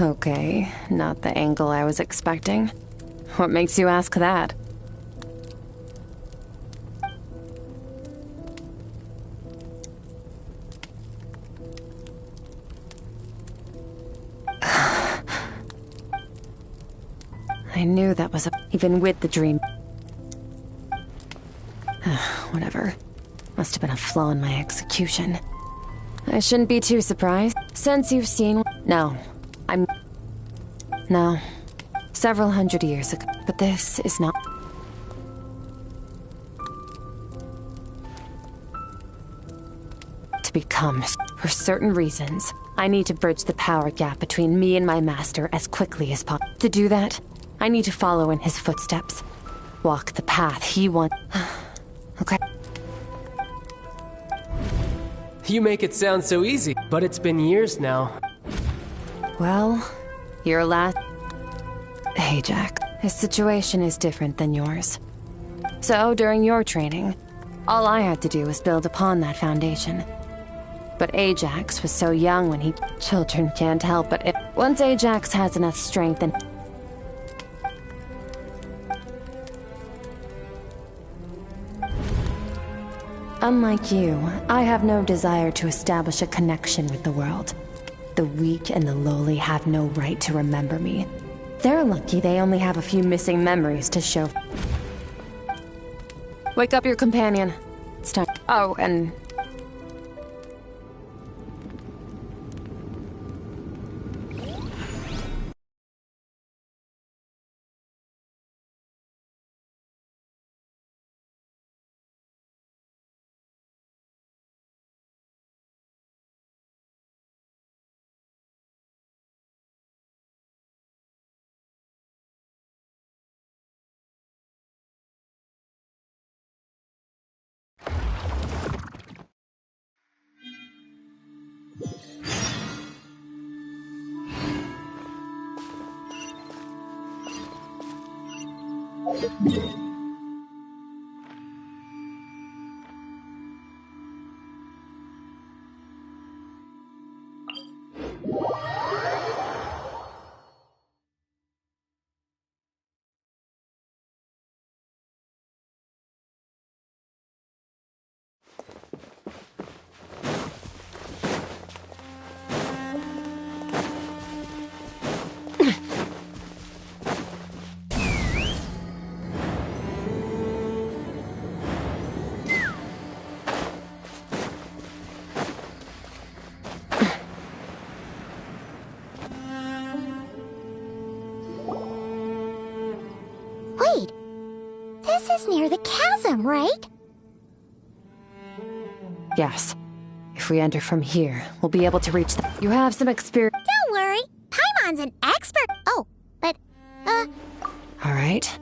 Okay, not the angle I was expecting. What makes you ask that? I knew that was even with the dream. Whatever. Must have been a flaw in my execution. I shouldn't be too surprised, since you've seen... No. No. Several hundred years ago. But this is not... To become... For certain reasons, I need to bridge the power gap between me and my master as quickly as possible. To do that, I need to follow in his footsteps. Walk the path he wants. Okay. You make it sound so easy, but it's been years now. Well, your last... Hey, Jack. His situation is different than yours. So, during your training, all I had to do was build upon that foundation. But Ajax was so young when he... Children can't help but... Once Ajax has enough strength and... Unlike you, I have no desire to establish a connection with the world. The weak and the lowly have no right to remember me. They're lucky they only have a few missing memories to show. Wake up your companion. It's time. Oh, and... Wait, this is near the chasm, right? Yes. If we enter from here, we'll be able to reach the... You have some experience... Don't worry, Paimon's an expert. Oh, but, All right.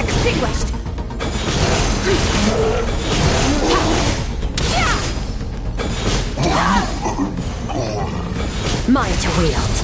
Extinguished! Mine to wield.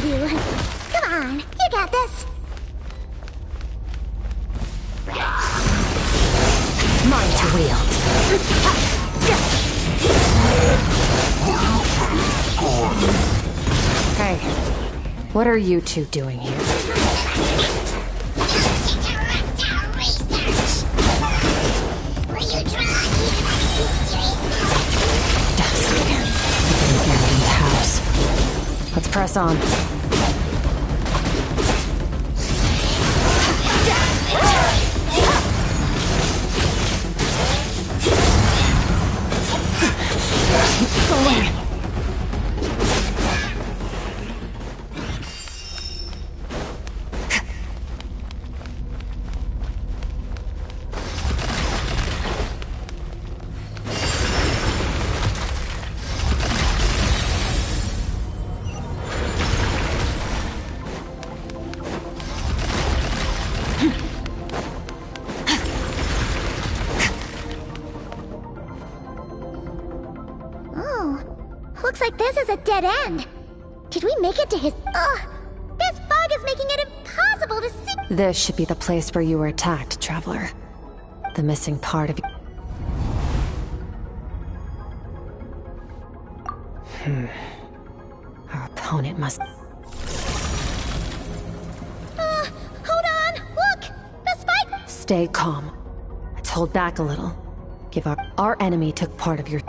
behind you. Come on, you got this. Mine to wield. Hey, what are you two doing here? Let's press on. Going. Looks like this is a dead end. Did we make it to his... Ugh! This fog is making it impossible to see... This should be the place where you were attacked, Traveler. The missing part of... Our opponent must... Hold on! Look! The spike... Stay calm. Let's hold back a little. Give our enemy took part of your...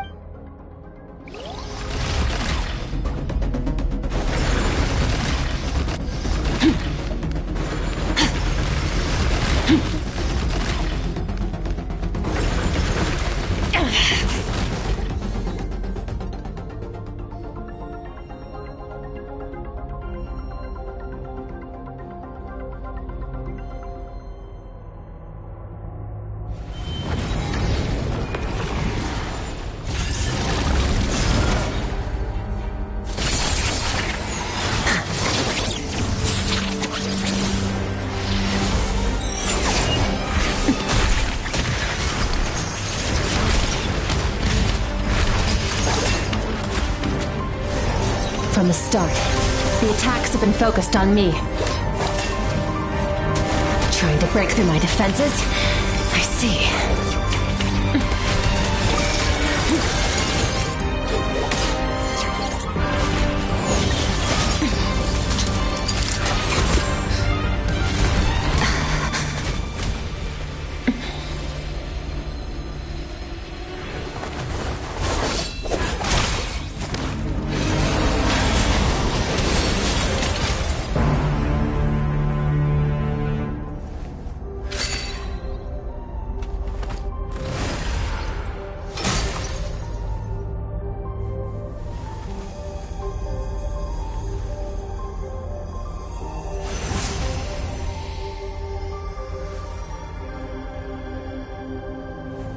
From the start, the attacks have been focused on me. Trying to break through my defenses? I see.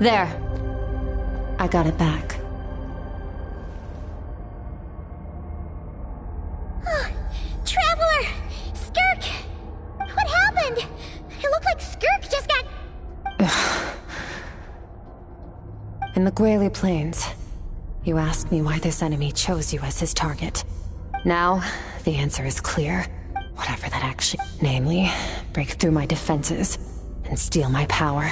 There. I got it back. Traveler! Skirk! What happened? It looked like Skirk just got... In the Guili Plains, you asked me why this enemy chose you as his target. Now, the answer is clear. Whatever that actually... Namely, break through my defenses and steal my power.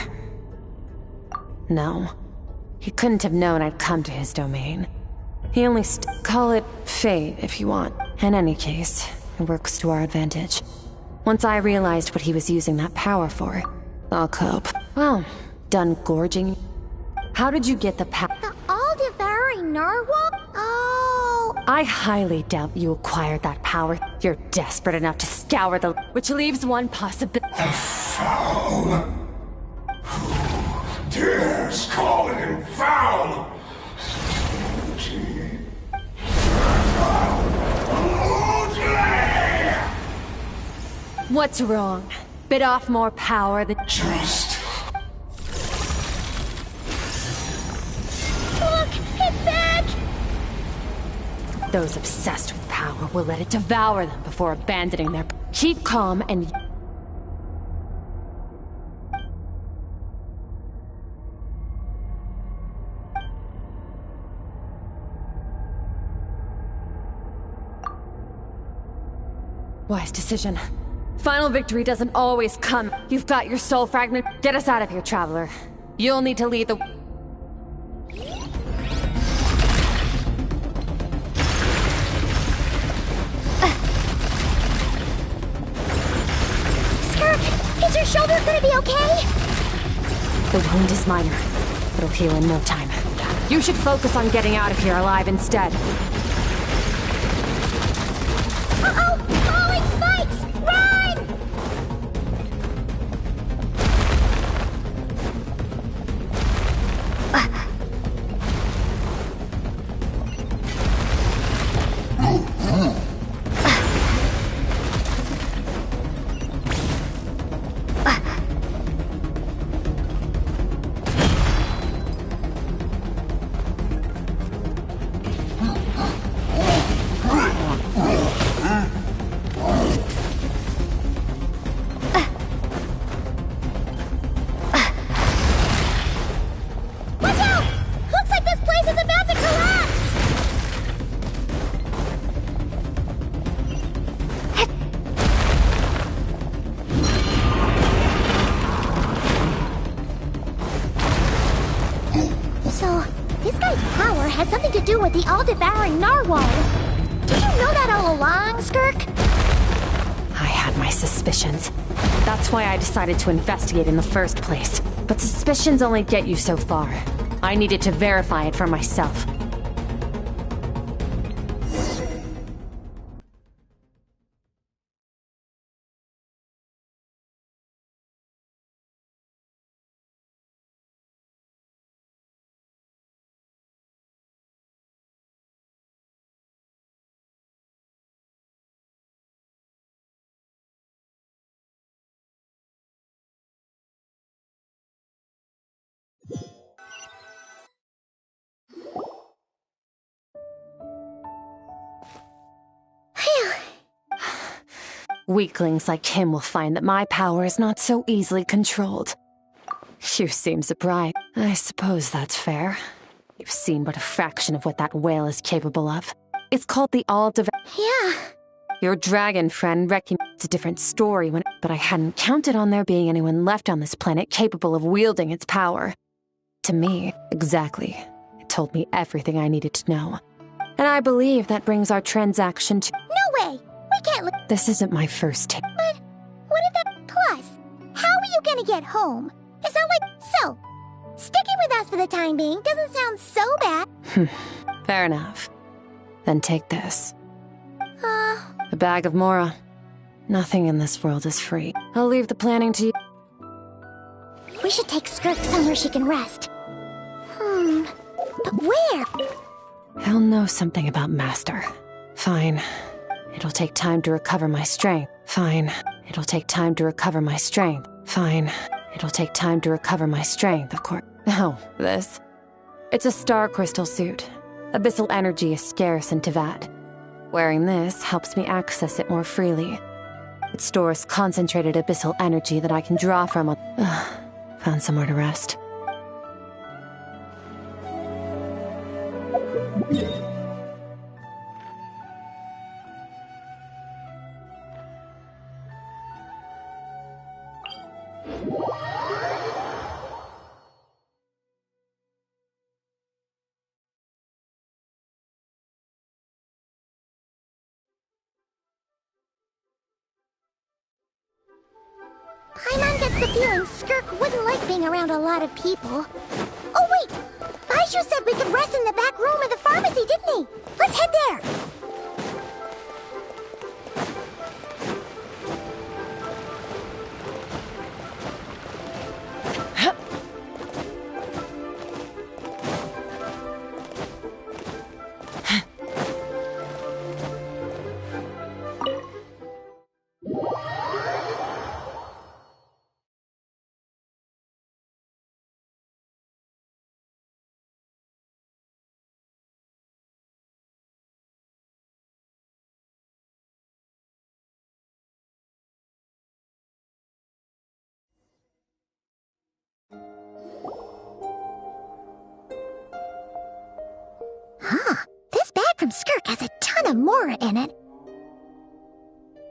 No. He couldn't have known I'd come to his domain. He only call it fate, if you want. In any case, it works to our advantage. Once I realized what he was using that power for, I'll cope. Well, done gorging. How did you get the power? The all-devouring narwhal? Oh... I highly doubt you acquired that power. You're desperate enough to scour the... Which leaves one possibility. The foul... dares call him foul? What's wrong? Bit off more power than... Just... Look! It's back! Those obsessed with power will let it devour them before abandoning their... Keep calm and... Wise decision. Final victory doesn't always come. You've got your soul fragment. Get us out of here, Traveler. You'll need to lead the... Skirk, is your shoulder gonna be okay? The wound is minor. It'll heal in no time. You should focus on getting out of here alive instead. Uh-oh! Falling spikes! Run! Watch out! Looks like this place is about to collapse! So, this guy's power has something to do with the all-devouring narwhal. Did you know that all along, Skirk? I had my suspicions. That's why I decided to investigate in the first place. But suspicions only get you so far. I needed to verify it for myself. Weaklings like him will find that my power is not so easily controlled. You seem surprised. I suppose that's fair. You've seen but a fraction of what that whale is capable of. It's called the Yeah. Your dragon friend recognized a different story but I hadn't counted on there being anyone left on this planet capable of wielding its power. To me, exactly. It told me everything I needed to know. And I believe that brings our transaction to... No way! We can't look. This isn't my first take. But what if that... Plus, how are you gonna get home? It's not like... So, sticking with us for the time being doesn't sound so bad. Fair enough. Then take this. A bag of Mora. Nothing in this world is free. I'll leave the planning to you. We should take Skirk somewhere she can rest. But where? He'll know something about Master. Fine. It'll take time to recover my strength. Fine. It'll take time to recover my strength. Fine. It'll take time to recover my strength, of course. Oh, this. It's a star crystal suit. Abyssal energy is scarce in Tevat. Wearing this helps me access it more freely. It stores concentrated abyssal energy that I can draw from. Found somewhere to rest. Paimon gets the feeling Skirk wouldn't like being around a lot of people. Oh wait! Baiju said we could rest in the back room of the pharmacy, didn't he? Let's head there! This bag from Skirk has a ton of Mora in it.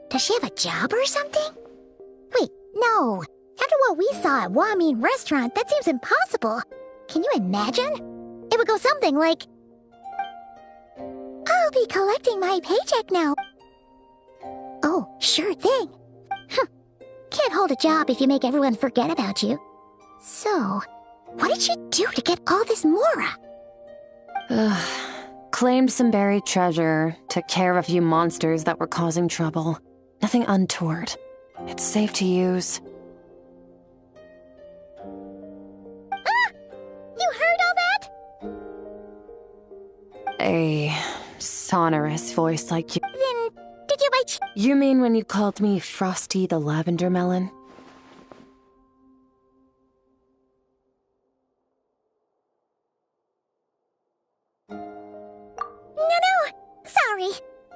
Does Does she have a job or something? Wait, no. After what we saw at Wamin Restaurant, that seems impossible. Can you imagine? It would go something like, I'll be collecting my paycheck now. Oh, sure thing. Can't hold a job if you make everyone forget about you. So, what did she do to get all this Mora? Claimed some buried treasure, took care of a few monsters that were causing trouble. Nothing untoward. It's safe to use. You heard all that? A sonorous voice like you. Then, did you by You mean when you called me Frosty the Lavender Melon? No, sorry.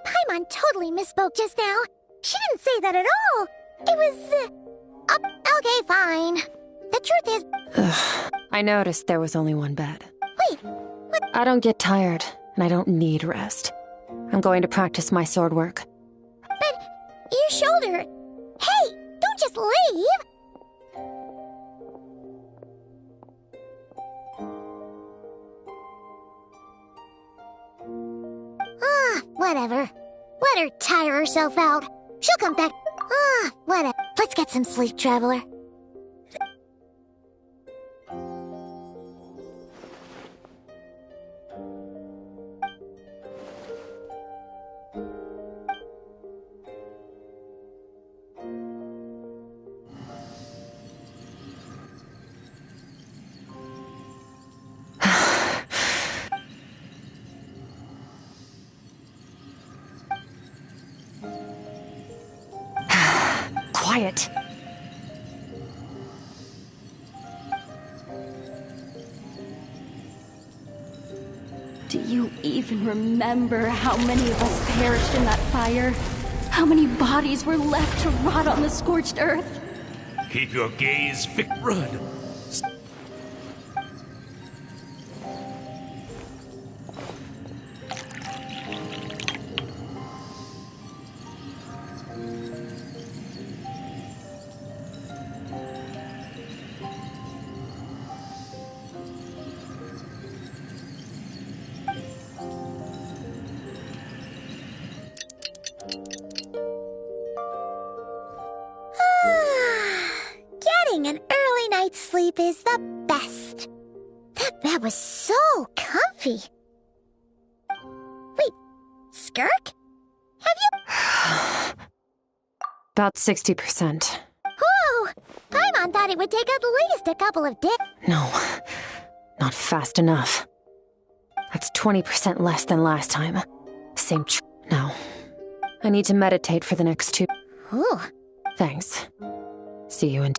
Paimon totally misspoke just now. She didn't say that at all. It was, okay, fine. The truth is... I noticed there was only one bed. Wait, what? I don't get tired, and I don't need rest. I'm going to practice my sword work. But your shoulder... Hey, don't just leave! Whatever. Let her tire herself out. She'll come back. Whatever. Let's get some sleep, Traveler. Quiet. Do you even remember how many of us perished in that fire? How many bodies were left to rot on the scorched earth? Keep your gaze fixed. Run. Getting an early night's sleep is the best. That bed was so comfy. Wait, Skirk? Have you... About 60%. Whoa! Paimon thought it would take at least a couple of days. No, not fast enough. That's 20% less than last time. Same No. I need to meditate for the next 2. Ooh. Thanks. See you in...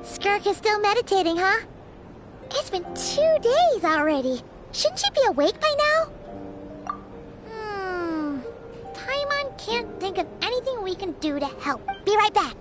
Skirk is still meditating, huh? It's been 2 days already. Shouldn't she be awake by now? Paimon can't think of anything we can do to help. Be right back.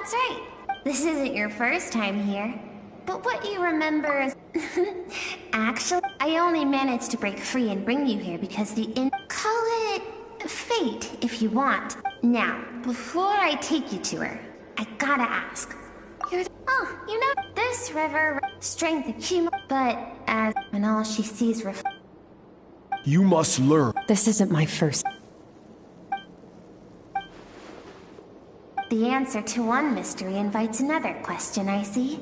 that's right. This isn't your first time here. But what you remember is... Actually, I only managed to break free and bring you here because Call it... fate, if you want. Now, before I take you to her, I gotta ask. Oh, you know, this river... strength accumulates, but as... when all she sees You must learn. This isn't my first. The answer to one mystery invites another question, I see.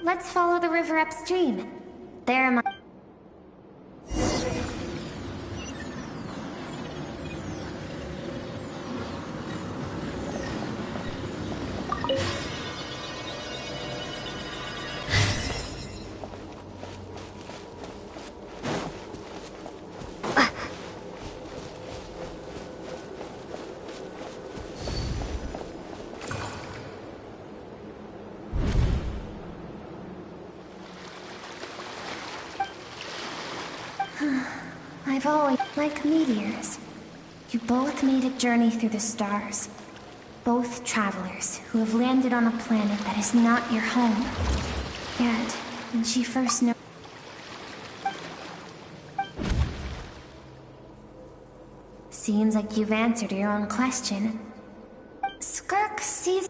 Let's follow the river upstream. There am I. I've always... like meteors. You both made a journey through the stars. Both travelers who have landed on a planet that is not your home. Yet, when she first knew... Seems like you've answered your own question. Skirk sees...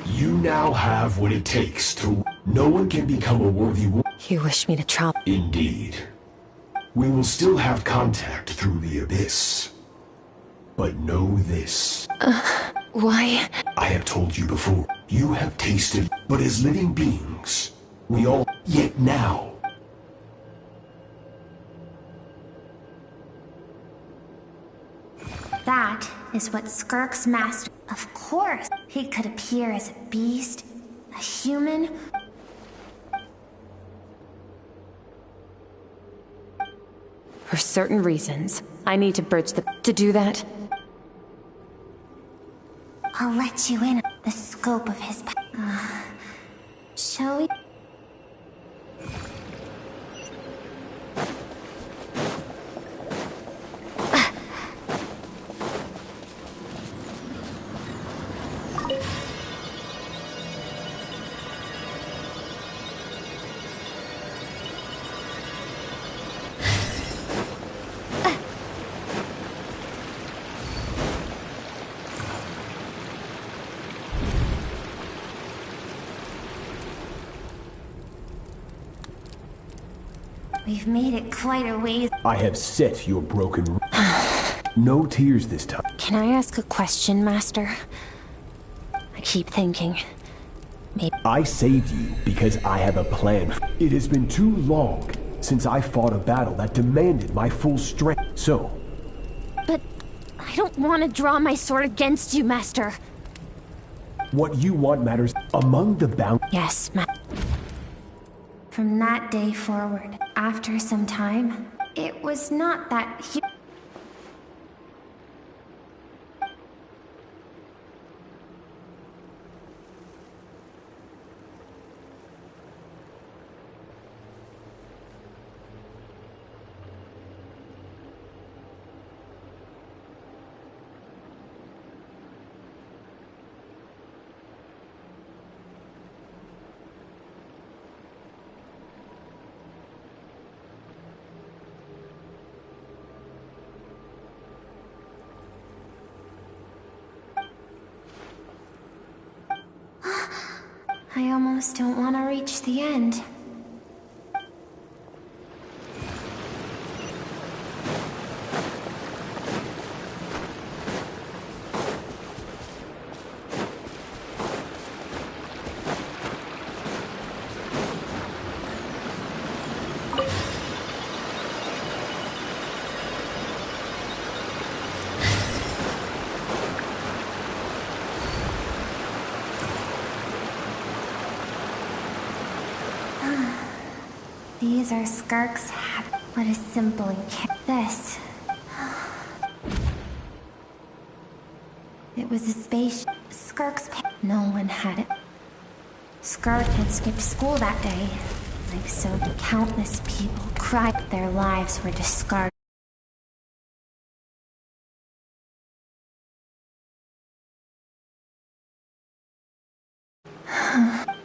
You now have what it takes to... No one can become a worthy one. You wish me to travel? Indeed. We will still have contact through the Abyss. But know this. Why? I have told you before. You have tasted, but as living beings, we all... Yet now... That is what Skirk's master... Of course, he could appear as a beast, a human... For certain reasons, I need to bridge the... To do that, I'll let you in on the scope of his... Shall we? We've made it quite a ways. I have set your broken... No tears this time. Can I ask a question, Master? I keep thinking... Maybe... I saved you because I have a plan. It has been too long since I fought a battle that demanded my full strength, so... But I don't want to draw my sword against you, Master. What you want matters among the bound... Yes, From that day forward, after some time, it was not that I almost don't want to reach the end. These are Skirk's hat. What a simple this. It was a space. Skirk's no one had it. Skirk had skipped school that day. Like so, countless people cried their lives were discarded.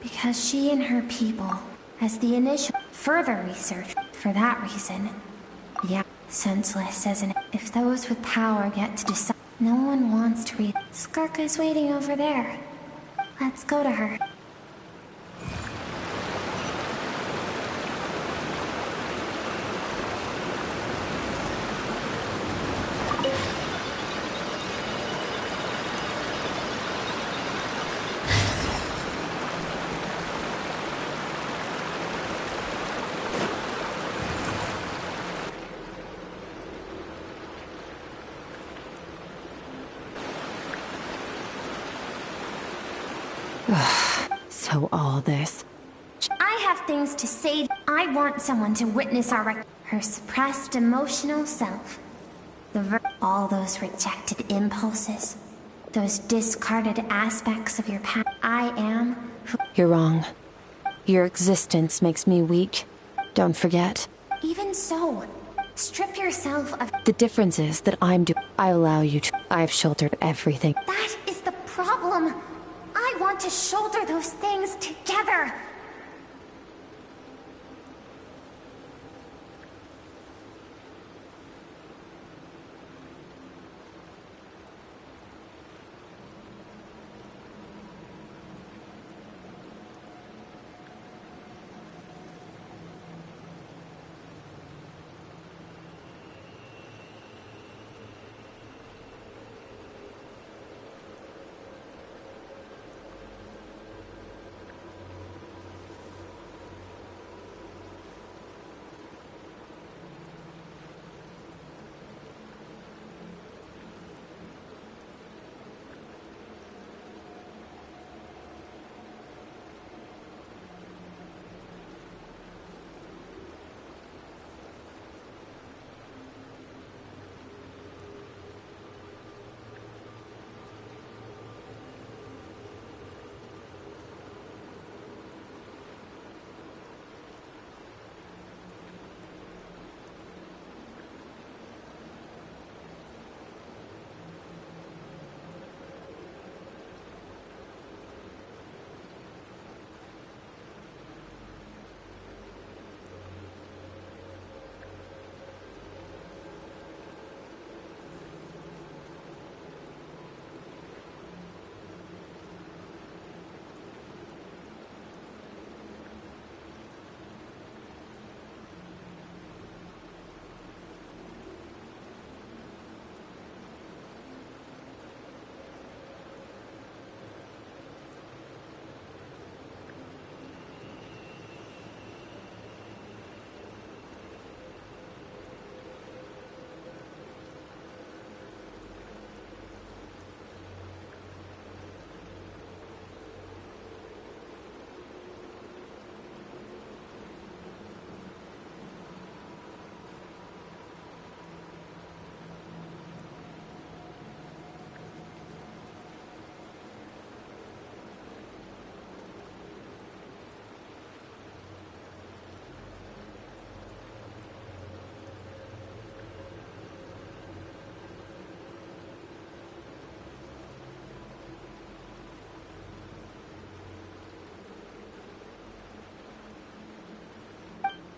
Because she and her people, as the initial further research, for that reason. Yeah, senseless, isn't it? If those with power get to decide, no one wants to read. Skirk is waiting over there. Let's go to her. So all this. I have things to say. I want someone to witness her suppressed emotional self. All those rejected impulses. Those discarded aspects of your past. I am who. You're wrong. Your existence makes me weak. Don't forget. Even so, strip yourself of. The difference is that I allow you to. I've shouldered everything. That is the problem. I want to shoulder those things together.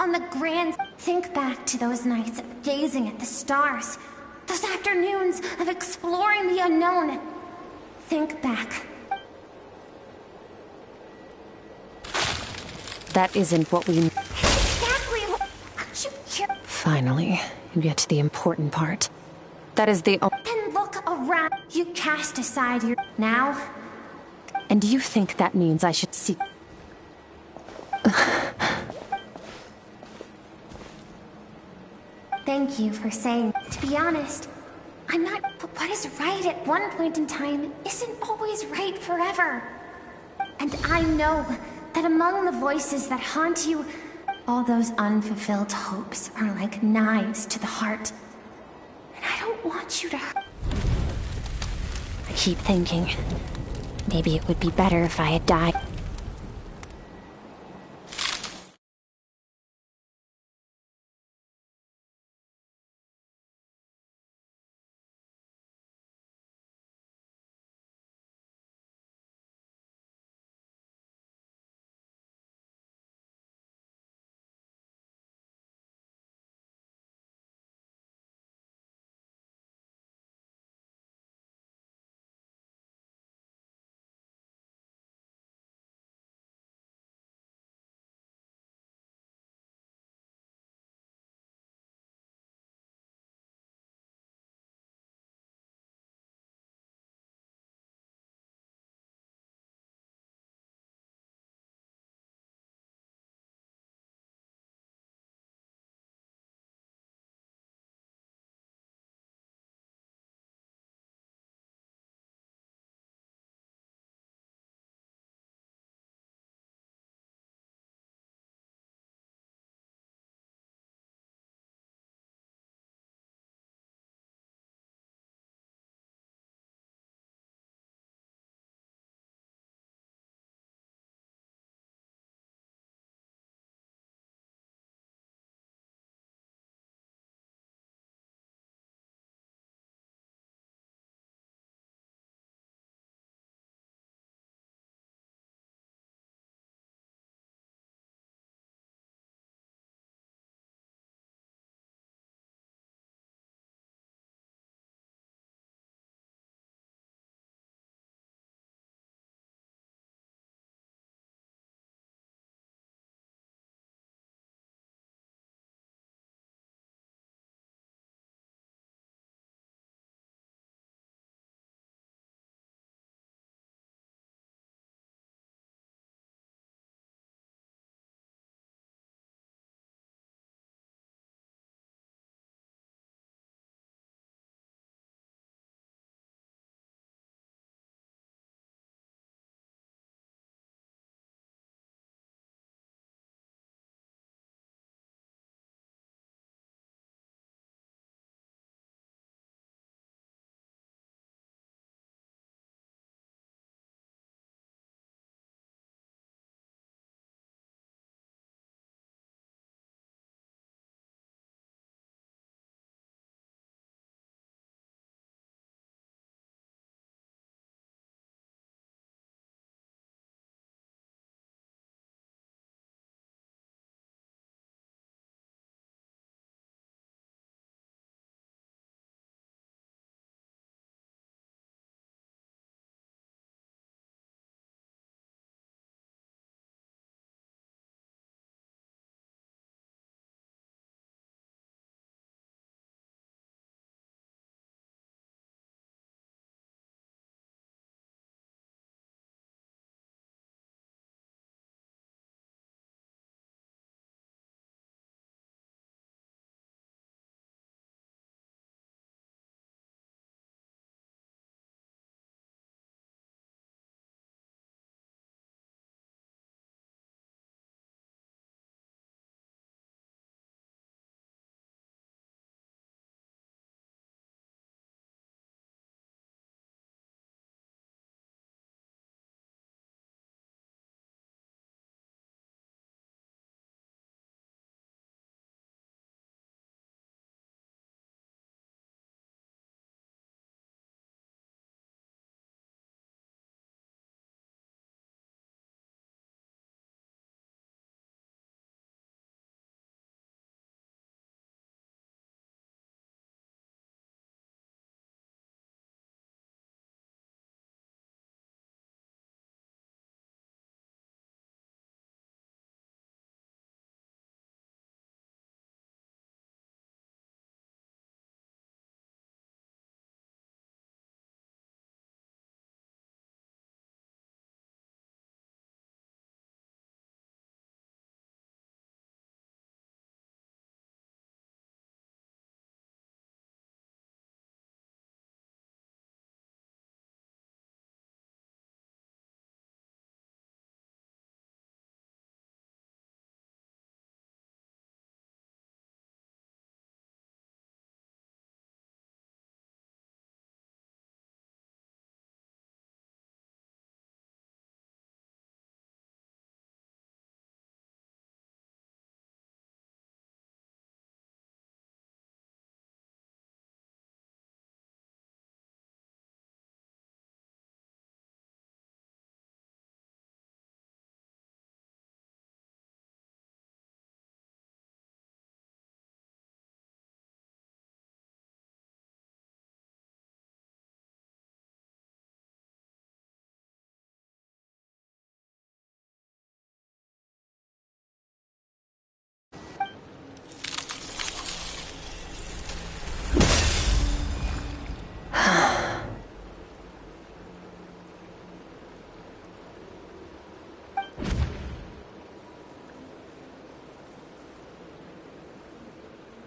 On the grand, think back to those nights of gazing at the stars. Those afternoons of exploring the unknown. Think back. That isn't what we... Exactly what... Finally, you get to the important part. That is the... Then look around. You cast aside your... Now? And do you think that means I should see... Thank you for saying. To be honest, I'm not. But what is right at one point in time isn't always right forever. And I know that among the voices that haunt you, All those unfulfilled hopes are like knives to the heart. And I don't want you to hurt. I keep thinking, maybe it would be better if I had died.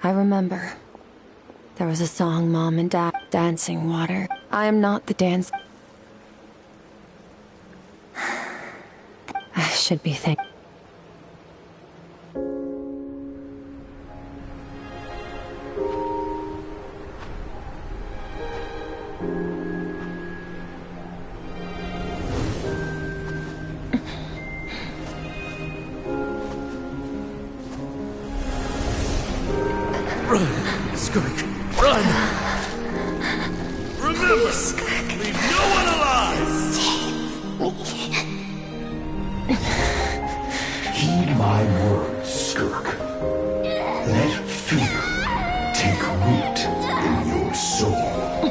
I remember. There was a song Mom and Dad dancing water. I am not the dance. I should be thankful. Run, Skirk! Run! Remember, leave no one alive! Heed my words, Skirk. Let fear take root in your soul.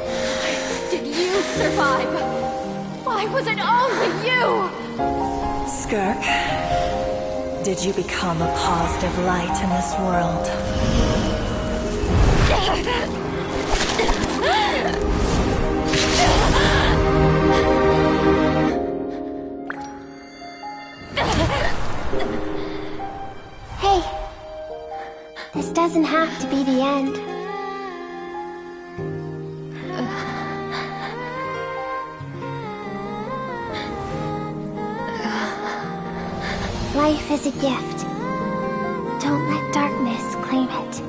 Did you survive? Why was it only you? Skirk, did you become a positive light in this world? Hey, this doesn't have to be the end. Life is a gift. Don't let darkness claim it.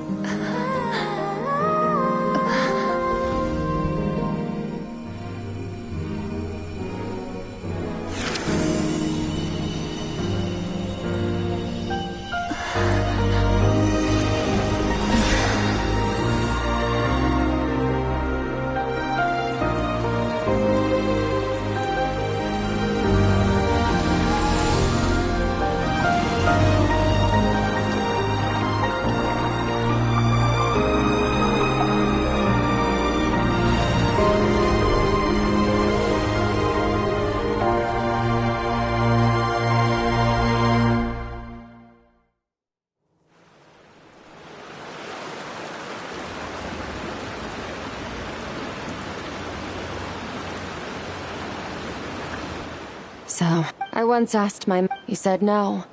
So, I once asked he said no.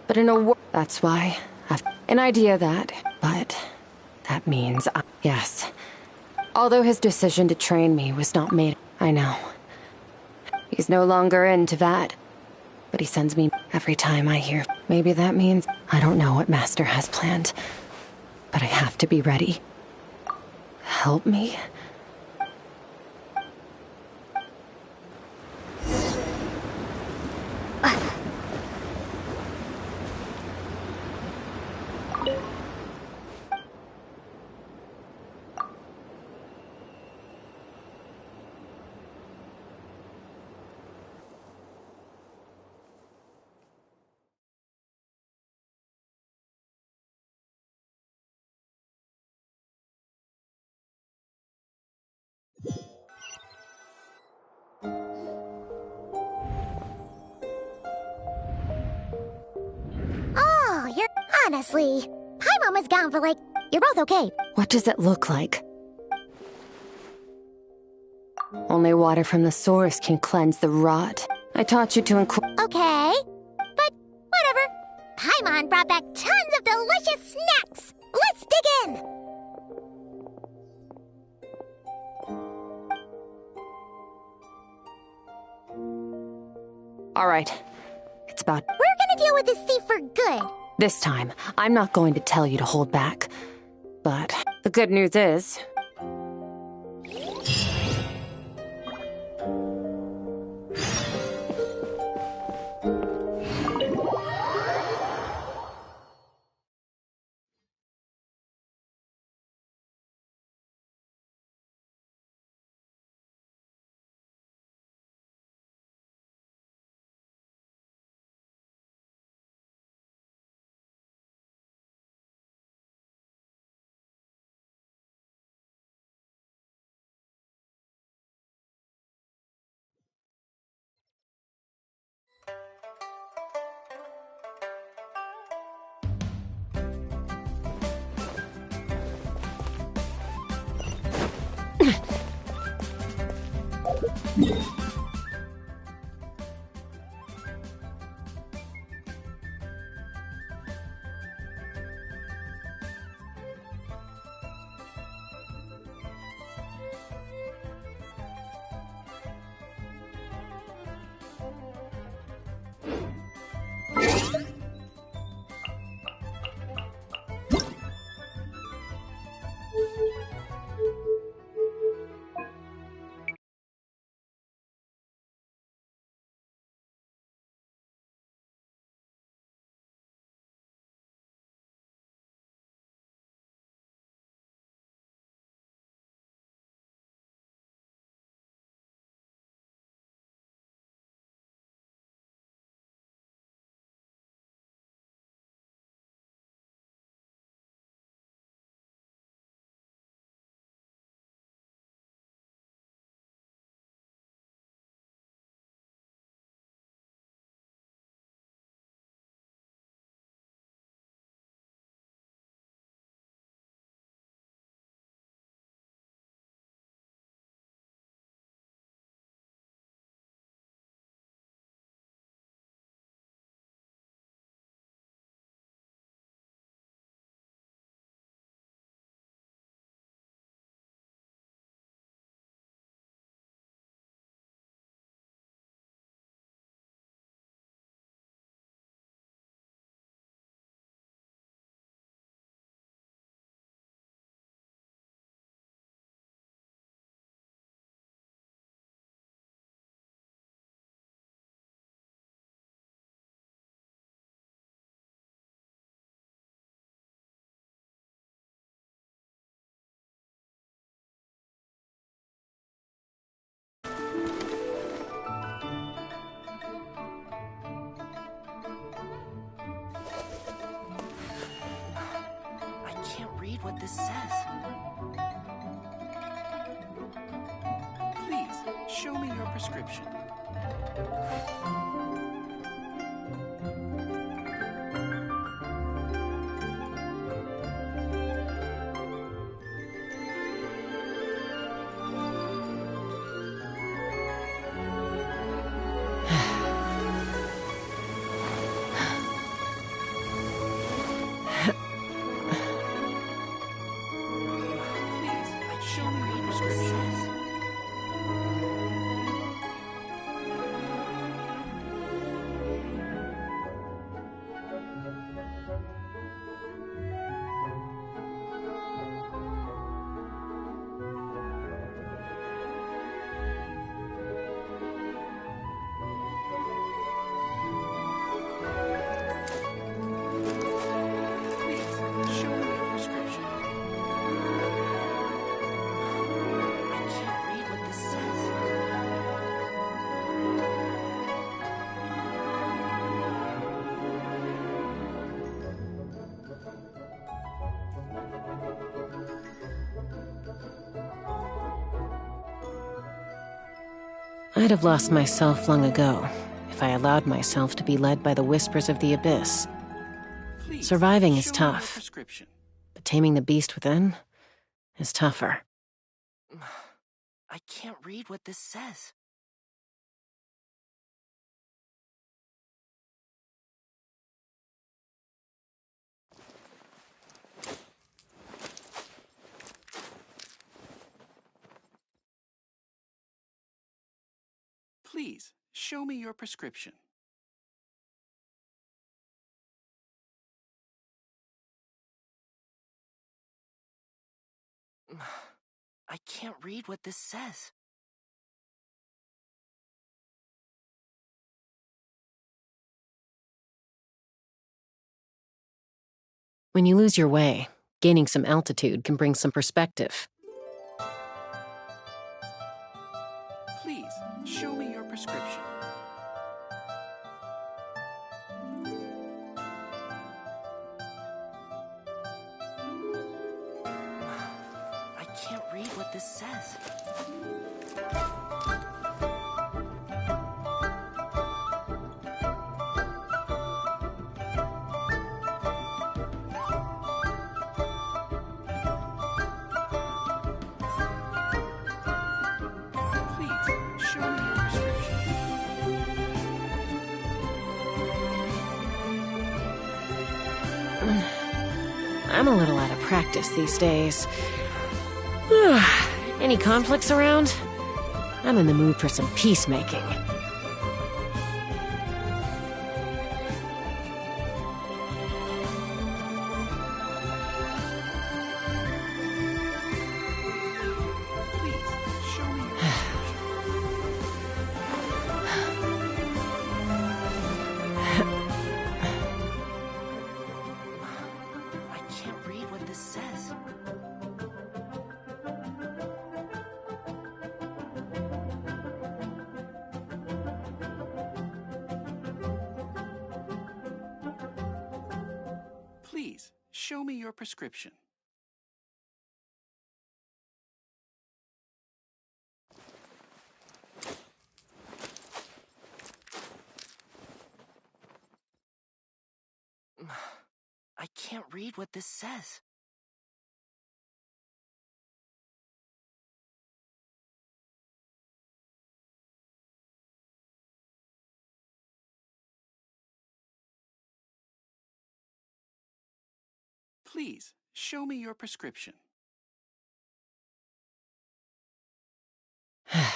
But in a that's why I've an idea but that means, yes. Although his decision to train me was not made, I know. He's no longer into that. But he sends me every time I hear. Maybe that means I don't know what Master has planned. But I have to be ready. Help me? Oh, you're... Honestly, Paimon was gone for like... You're both okay. What does it look like? Only water from the source can cleanse the rot. I taught you to Okay, but whatever. Paimon brought back tons of delicious snacks. Let's dig in. All right. It's about... We're gonna deal with this thief for good. This time, I'm not going to tell you to hold back. But the good news is... what this says. Please, show me your prescription. I'd have lost myself long ago if I allowed myself to be led by the whispers of the abyss. Surviving is tough, but taming the beast within is tougher. I can't read what this says. Please, show me your prescription. I can't read what this says. When you lose your way, gaining some altitude can bring some perspective. Please, show me your prescription. I can't read what this says. I'm a little out of practice these days. Any conflicts around? I'm in the mood for some peacemaking. Please, show me your prescription. I can't read what this says. Please, show me your prescription. I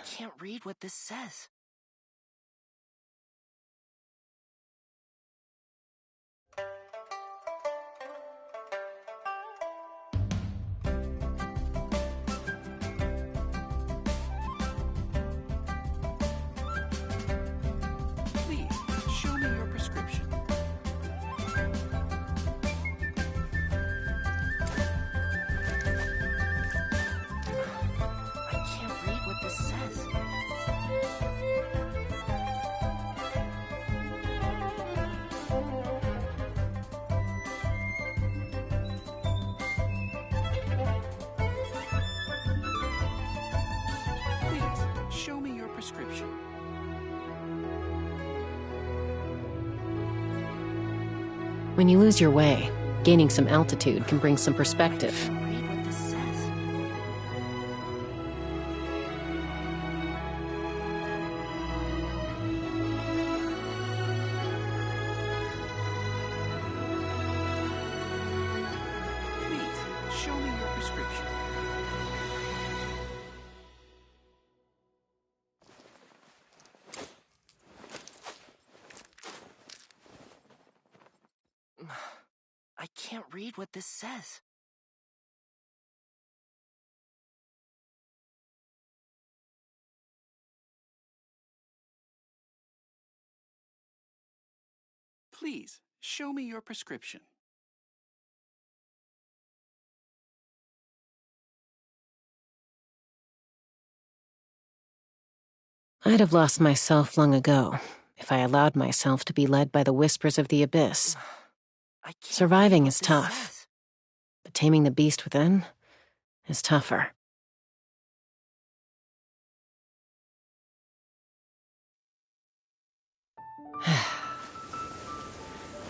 can't read what this says. Please, show me your prescription. I can't read what this says. When you lose your way, gaining some altitude can bring some perspective. Read what this says. Please, show me your prescription. I can't read what this says. Please, show me your prescription. I'd have lost myself long ago if I allowed myself to be led by the whispers of the abyss. Surviving is tough, but taming the beast within is tougher.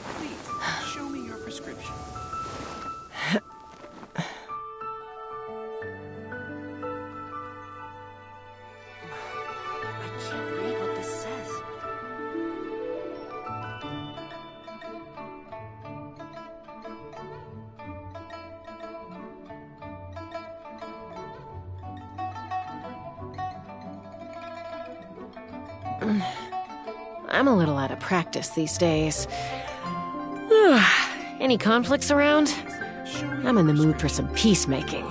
Please, show me your prescription. I can't read what this says. I'm a little out of practice these days. Any conflicts around? I'm in the mood for some peacemaking.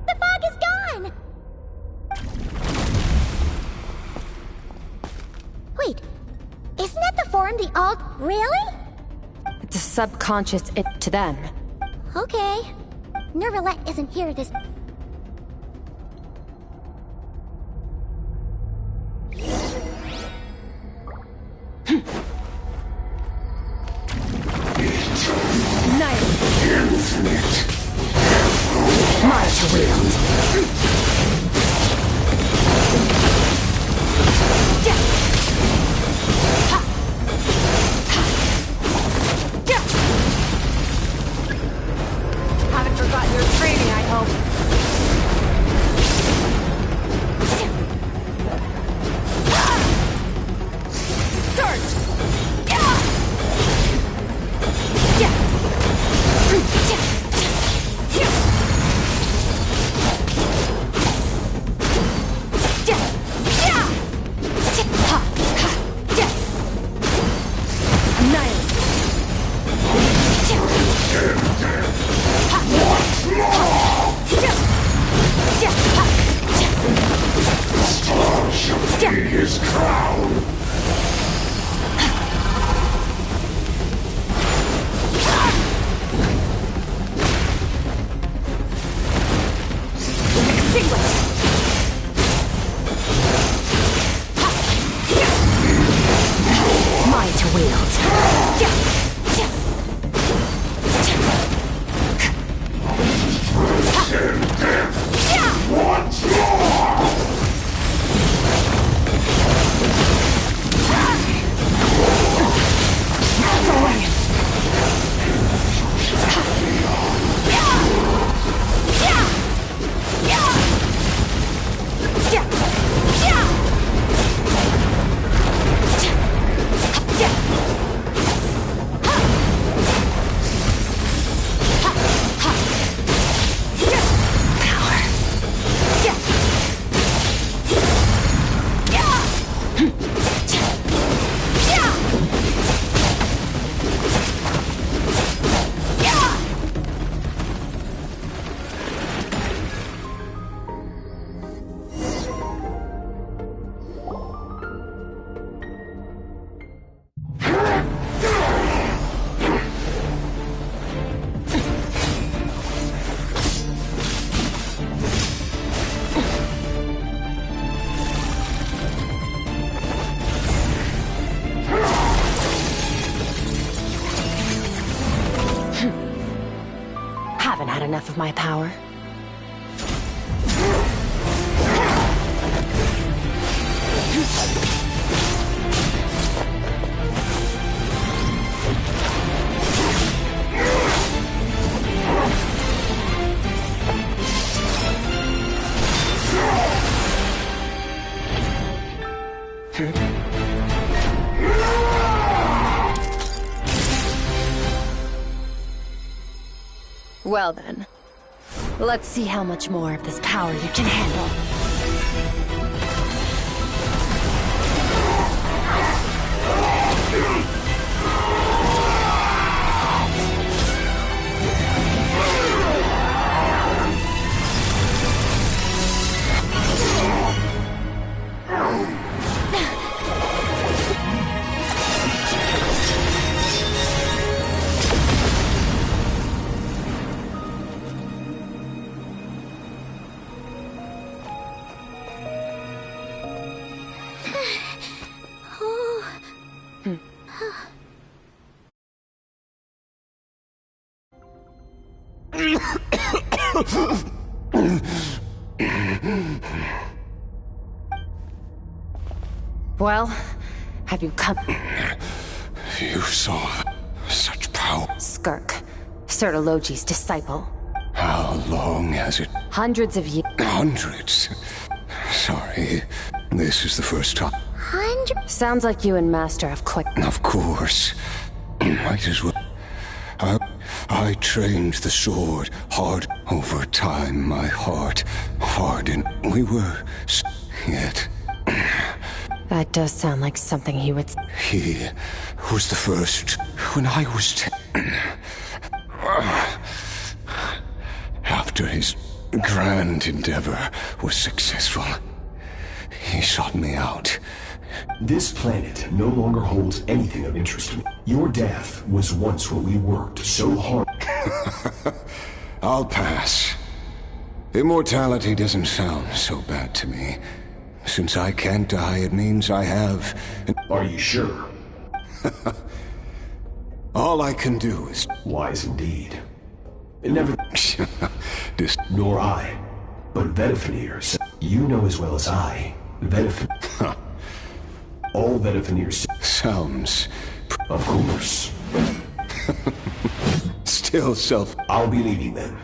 The fog is gone! Wait, isn't that the form the alt... Really? It's a subconscious it to them. Okay. Nervalette isn't here this... Infinite. My to wield. Haven't forgotten your training, I hope. Annihilate. of my power. Well then, let's see how much more of this power you can handle. Well, have you come? You saw such power. Skirk, Sertologi's disciple. How long has it? Hundreds of years. Hundreds? Sorry, this is the first time. Sounds like you and Master have quite. Of course. Might as well. I trained the sword hard. Over time, my heart hardened. We were yet. That does sound like something he would. He was the first when I was 10. After his grand endeavor was successful, he sought me out. This planet no longer holds anything of interest to me. Your death was once what we worked so hard. I'll pass. Immortality doesn't sound so bad to me. Since I can't die, it means I have... Are you sure? All I can do is... Wise indeed. It never... This... Nor I. But Vedifenir, you know as well as I. Vedifenir... All Vedifenir... Sounds... Of course. Still self... I'll be leaving then.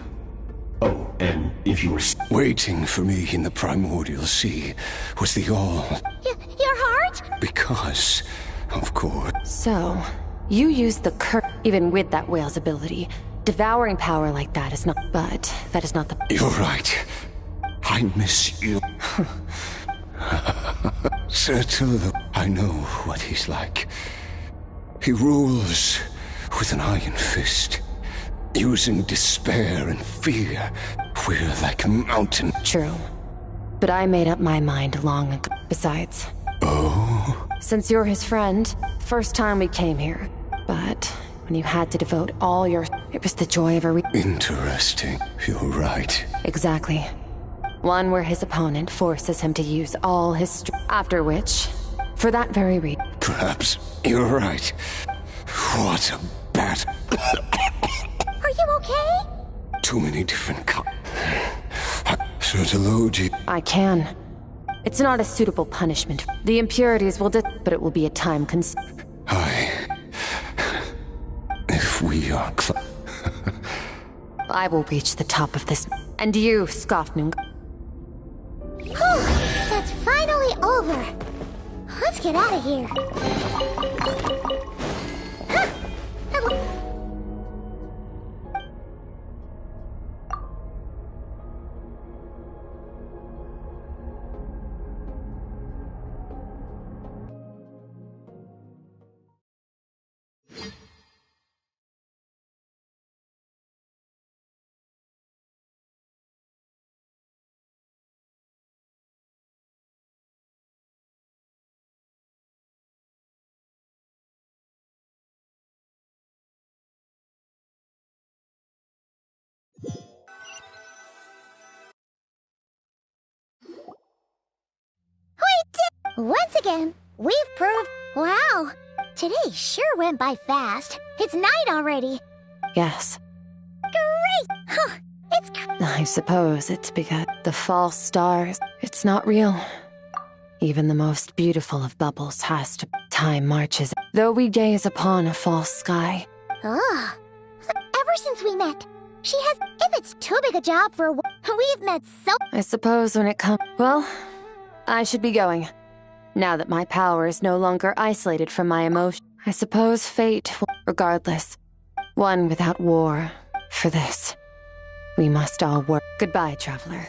Oh, and if you were... Waiting for me in the primordial sea was the all... Your heart? Because, of course... So, you used the even with that whale's ability. Devouring power like that is not... But, that is not the... You're right. I miss you. Sertolo, I know what he's like. He rules with an iron fist. Using despair and fear, we're like a mountain. True. But I made up my mind long ago. Besides... Oh? Since you're his friend, first time we came here. But when you had to devote all your... It was the joy of a Interesting. You're right. Exactly. One where his opponent forces him to use all his after which, for that very reason... Perhaps you're right. What a battle. Are you okay? Too many different Sertologi. I can. It's not a suitable punishment. The impurities will but it will be a time If we are I will reach the top of this. And you, Skofnung. That's finally over. Let's get out of here. Once again, we've proved... Wow, today sure went by fast. It's night already. Yes. Great! Huh, I suppose it's because the false stars, it's not real. Even the most beautiful of bubbles has to. Time marches, though we gaze upon a false sky. Ugh. Ever since we met, she has. If it's too big a job for we've met so. I suppose when it comes. Well, I should be going. Now that my power is no longer isolated from my emotion, I suppose fate will. Regardless, one without war. For this, we must all work. Goodbye, traveler.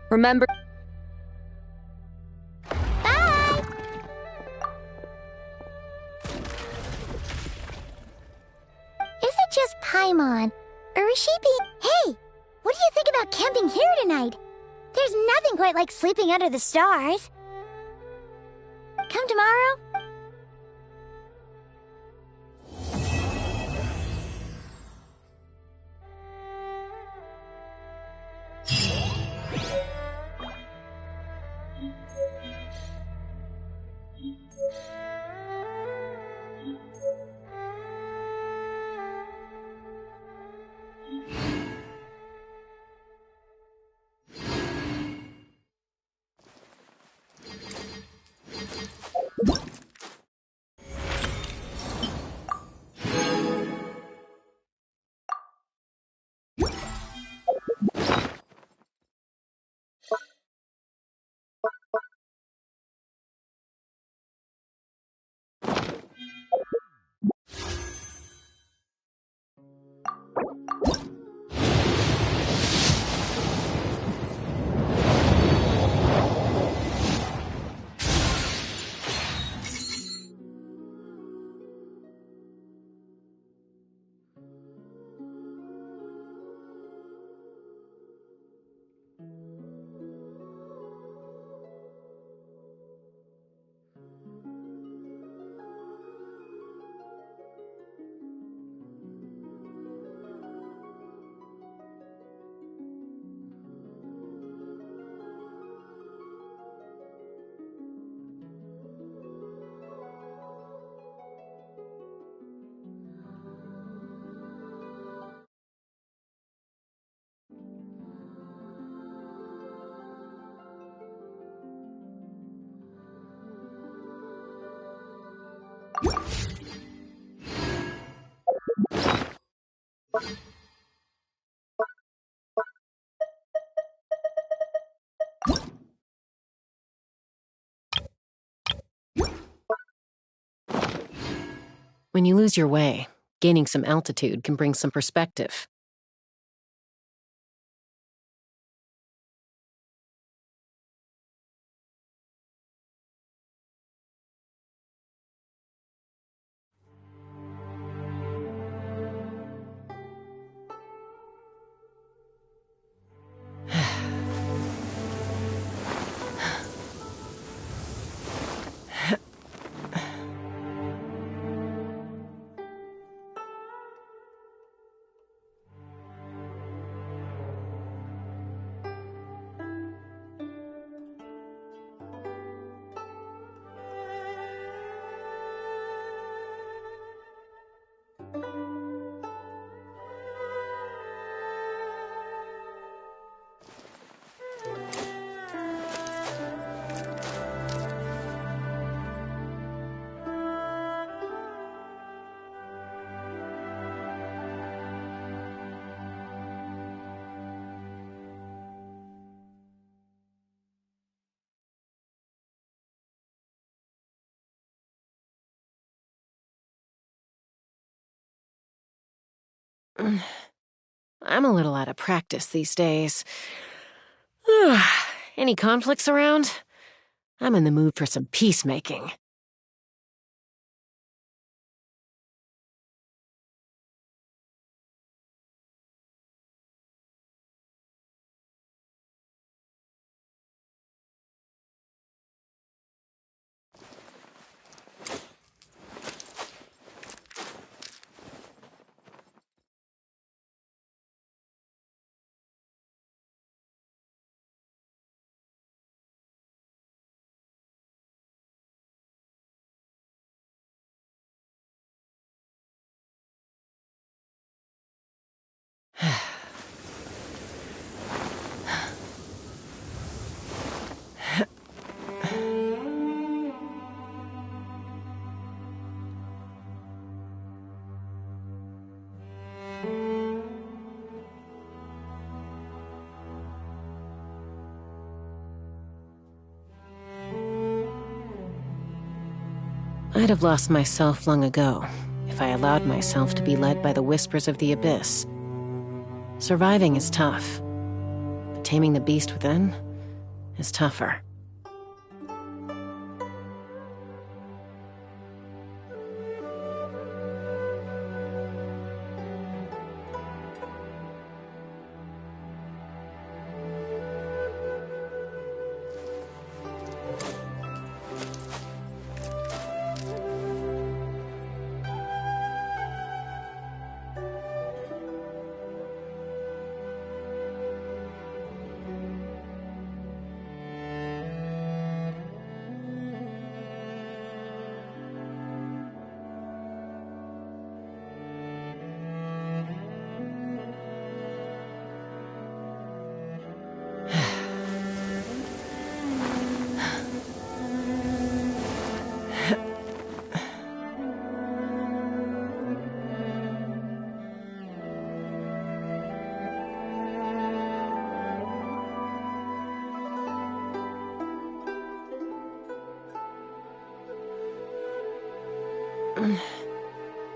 Remember. Bye! Is it just Paimon? Or is she being. Hey! What do you think about camping here tonight? There's nothing quite like sleeping under the stars. Come tomorrow? When you lose your way, gaining some altitude can bring some perspective. I'm a little out of practice these days. Any conflicts around? I'm in the mood for some peacemaking. I'd have lost myself long ago if I allowed myself to be led by the whispers of the abyss. Surviving is tough, but taming the beast within is tougher.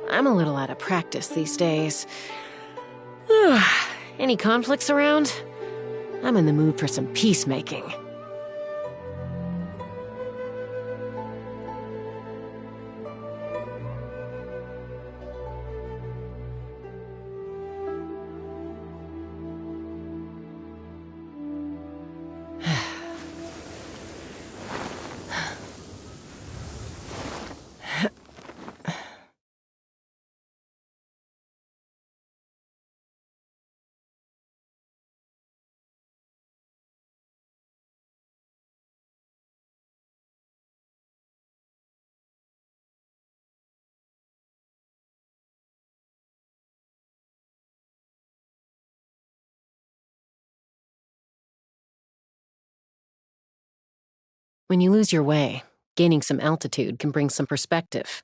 I'm a little out of practice these days. Any conflicts around? I'm in the mood for some peacemaking. When you lose your way, gaining some altitude can bring some perspective.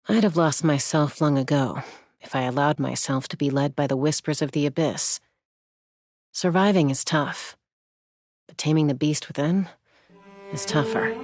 I'd have lost myself long ago if I allowed myself to be led by the whispers of the abyss. Surviving is tough, but taming the beast within is tougher.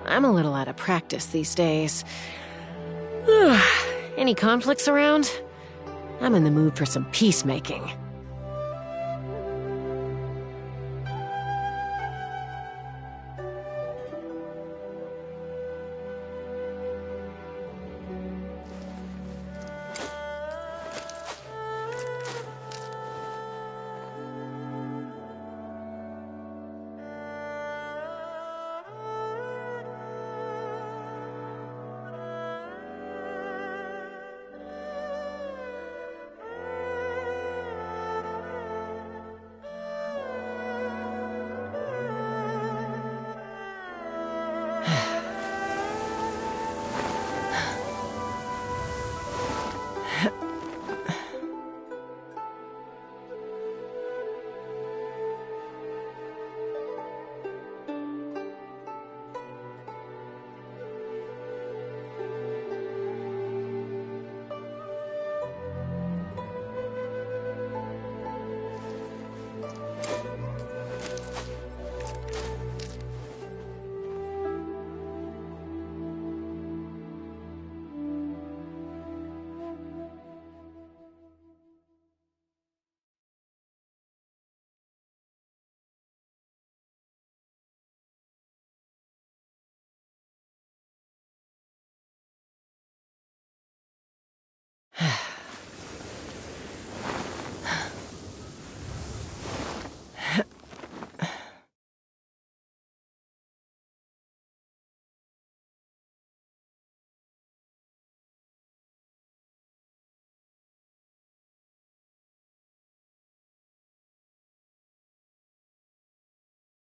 I'm a little out of practice these days. Any conflicts around? I'm in the mood for some peacemaking.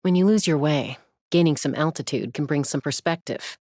When you lose your way, gaining some altitude can bring some perspective.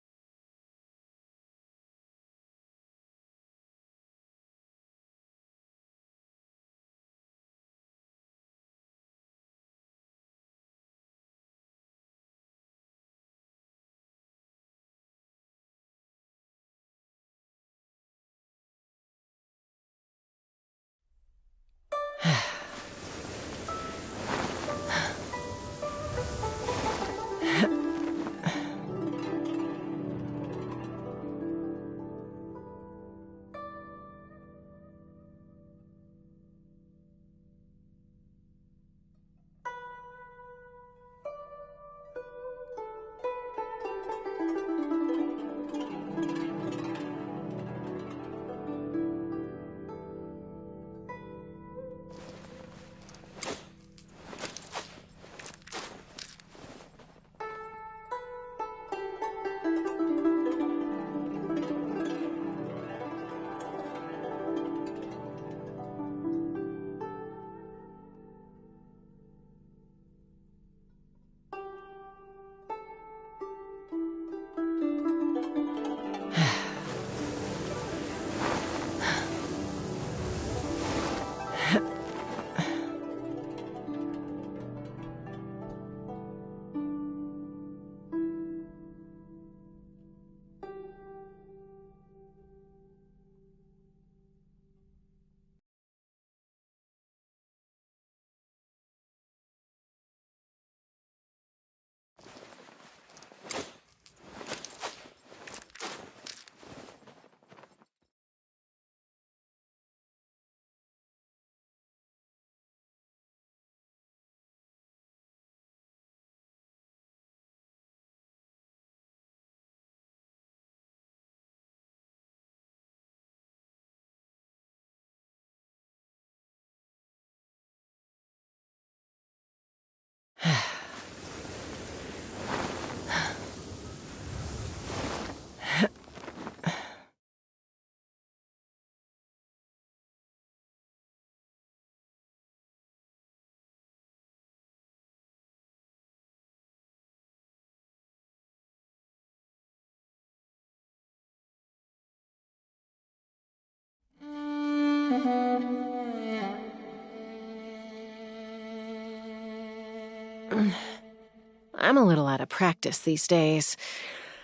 I'm a little out of practice these days.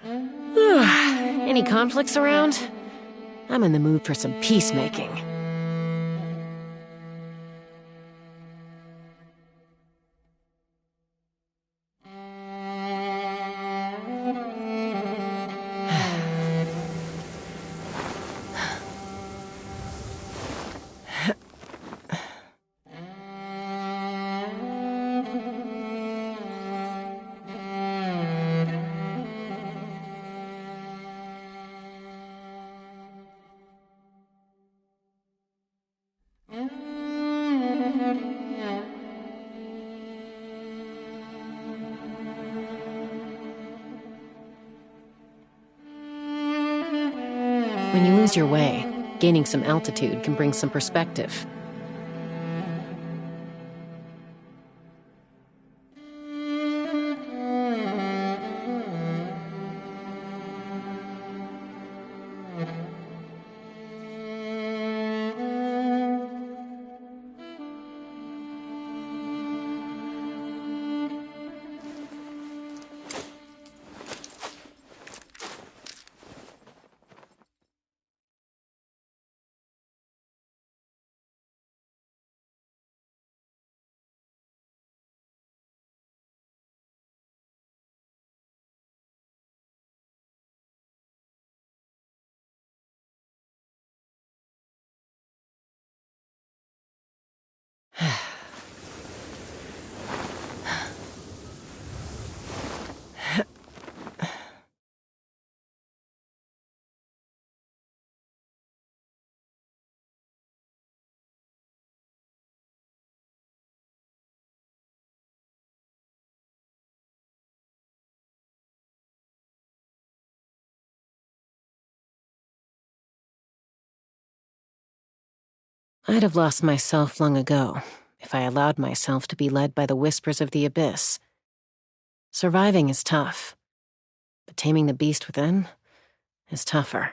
Any conflicts around? I'm in the mood for some peacemaking. When you lose your way, gaining some altitude can bring some perspective. I'd have lost myself long ago if I allowed myself to be led by the whispers of the abyss. Surviving is tough, but taming the beast within is tougher.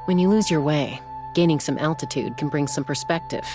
When you lose your way, gaining some altitude can bring some perspective.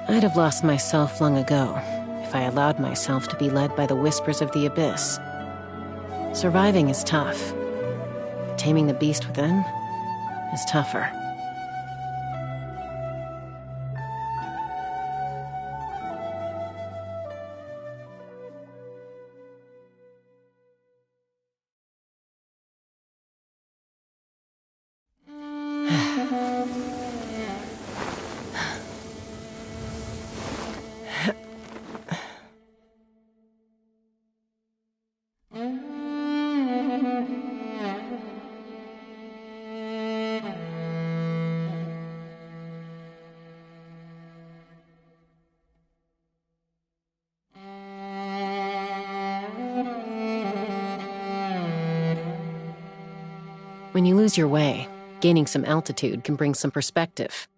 I'd have lost myself long ago if I allowed myself to be led by the whispers of the abyss. Surviving is tough, but taming the beast within is tougher. When you lose your way, Gaining some altitude can bring some perspective.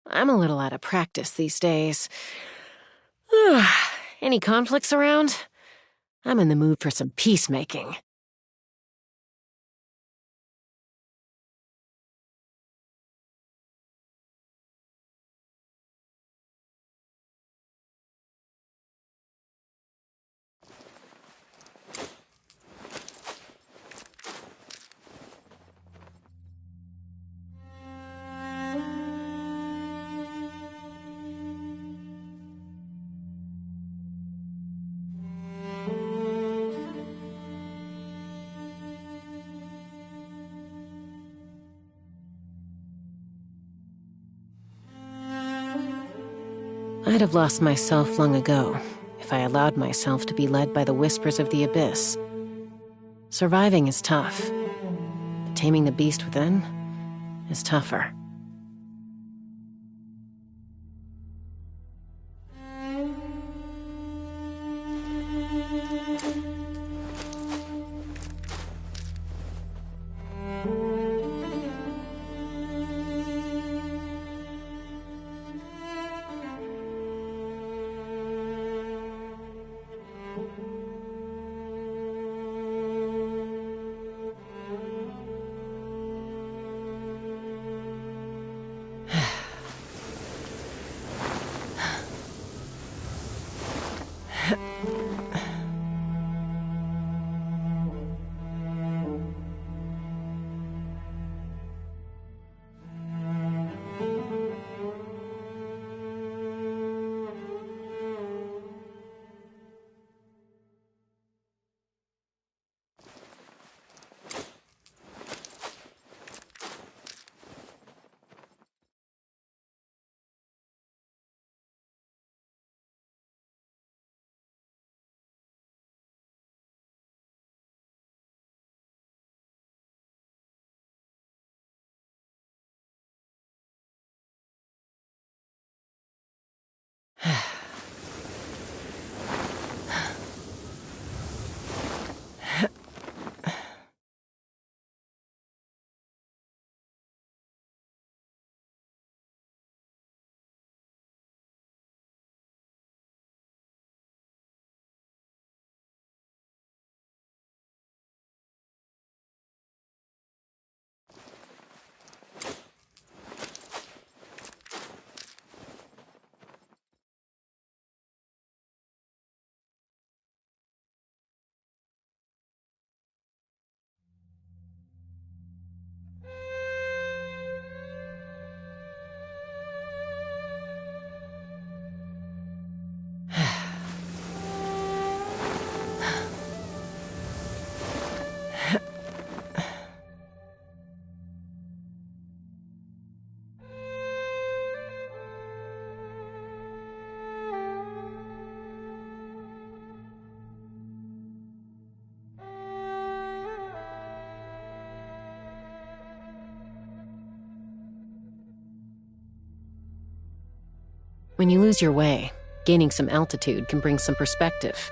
I'm a little out of practice these days. Any conflicts around? I'm in the mood for some peacemaking. I'd have lost myself long ago if I allowed myself to be led by the whispers of the abyss. Surviving is tough, but taming the beast within is tougher. When you lose your way, gaining some altitude can bring some perspective.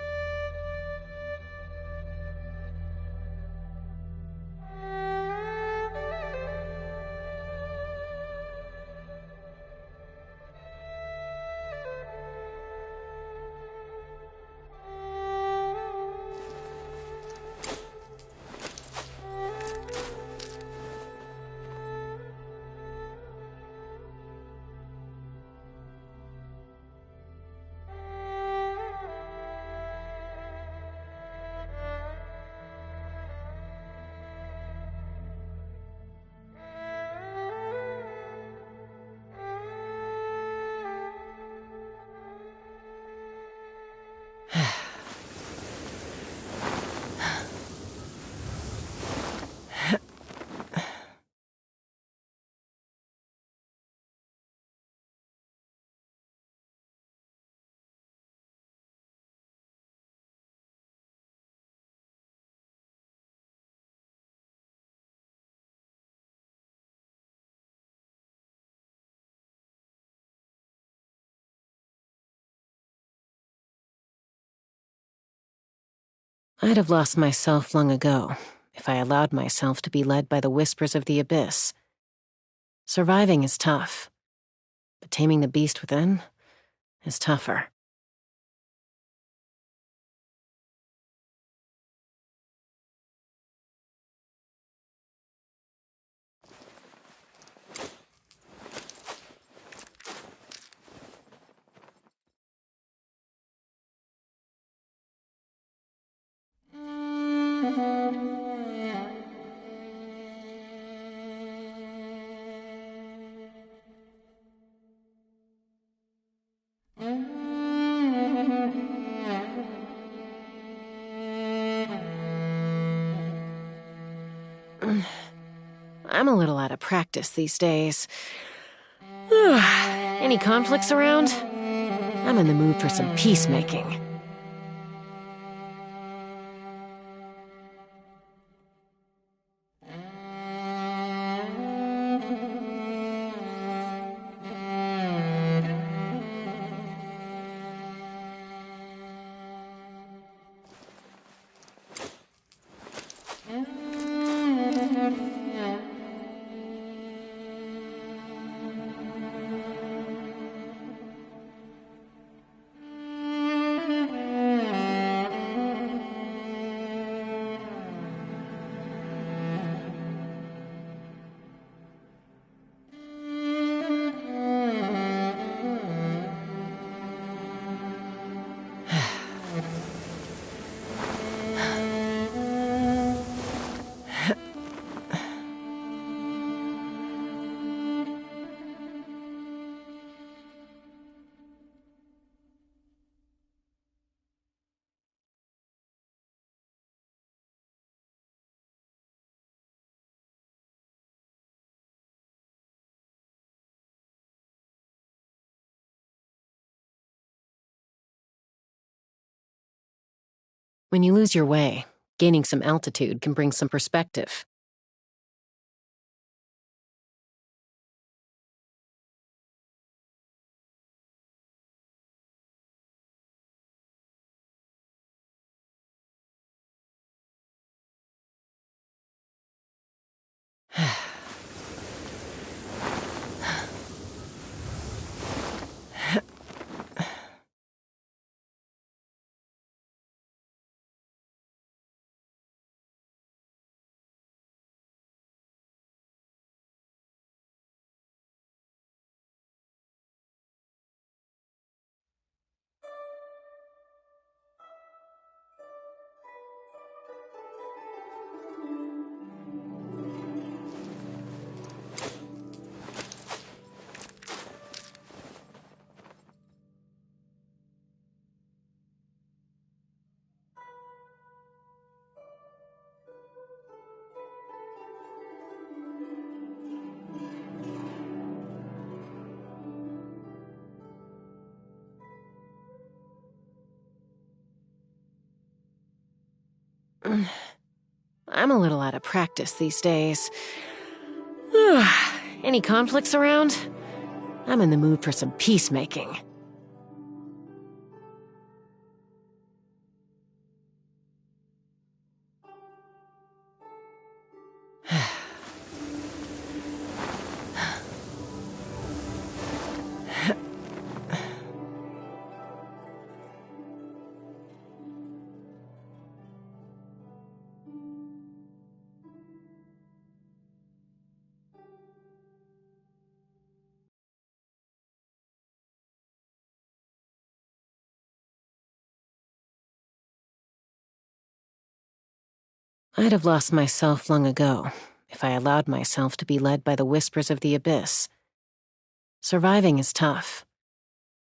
I'd have lost myself long ago if I allowed myself to be led by the whispers of the abyss. Surviving is tough, but taming the beast within is tougher. I'm a little out of practice these days. Any conflicts around? I'm in the mood for some peacemaking. When you lose your way, gaining some altitude can bring some perspective. I'm a little out of practice these days. Any conflicts around? I'm in the mood for some peacemaking. I'd have lost myself long ago if I allowed myself to be led by the whispers of the abyss. Surviving is tough,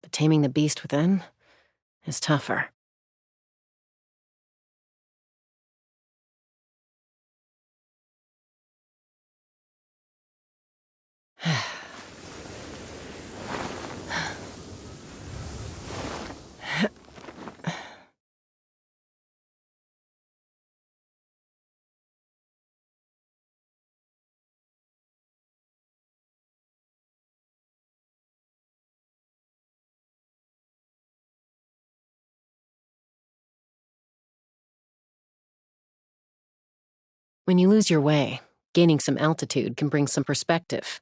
but taming the beast within is tougher. When you lose your way, gaining some altitude can bring some perspective.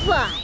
fly!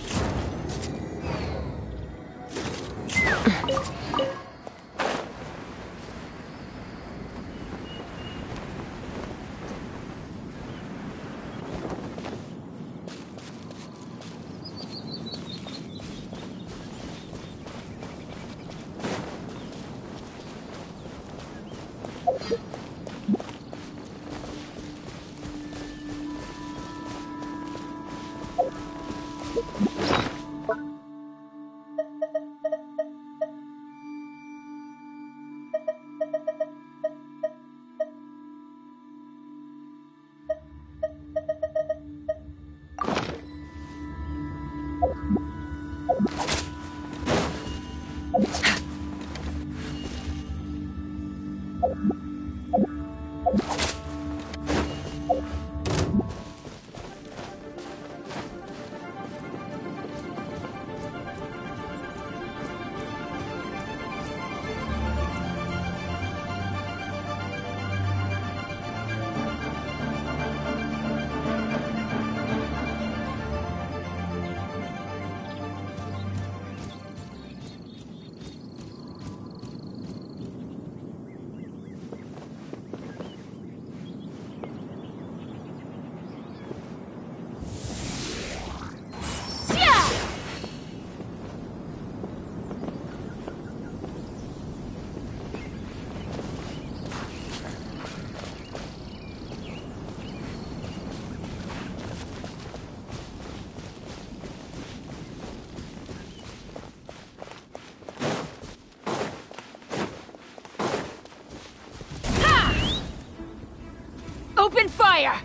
Open fire!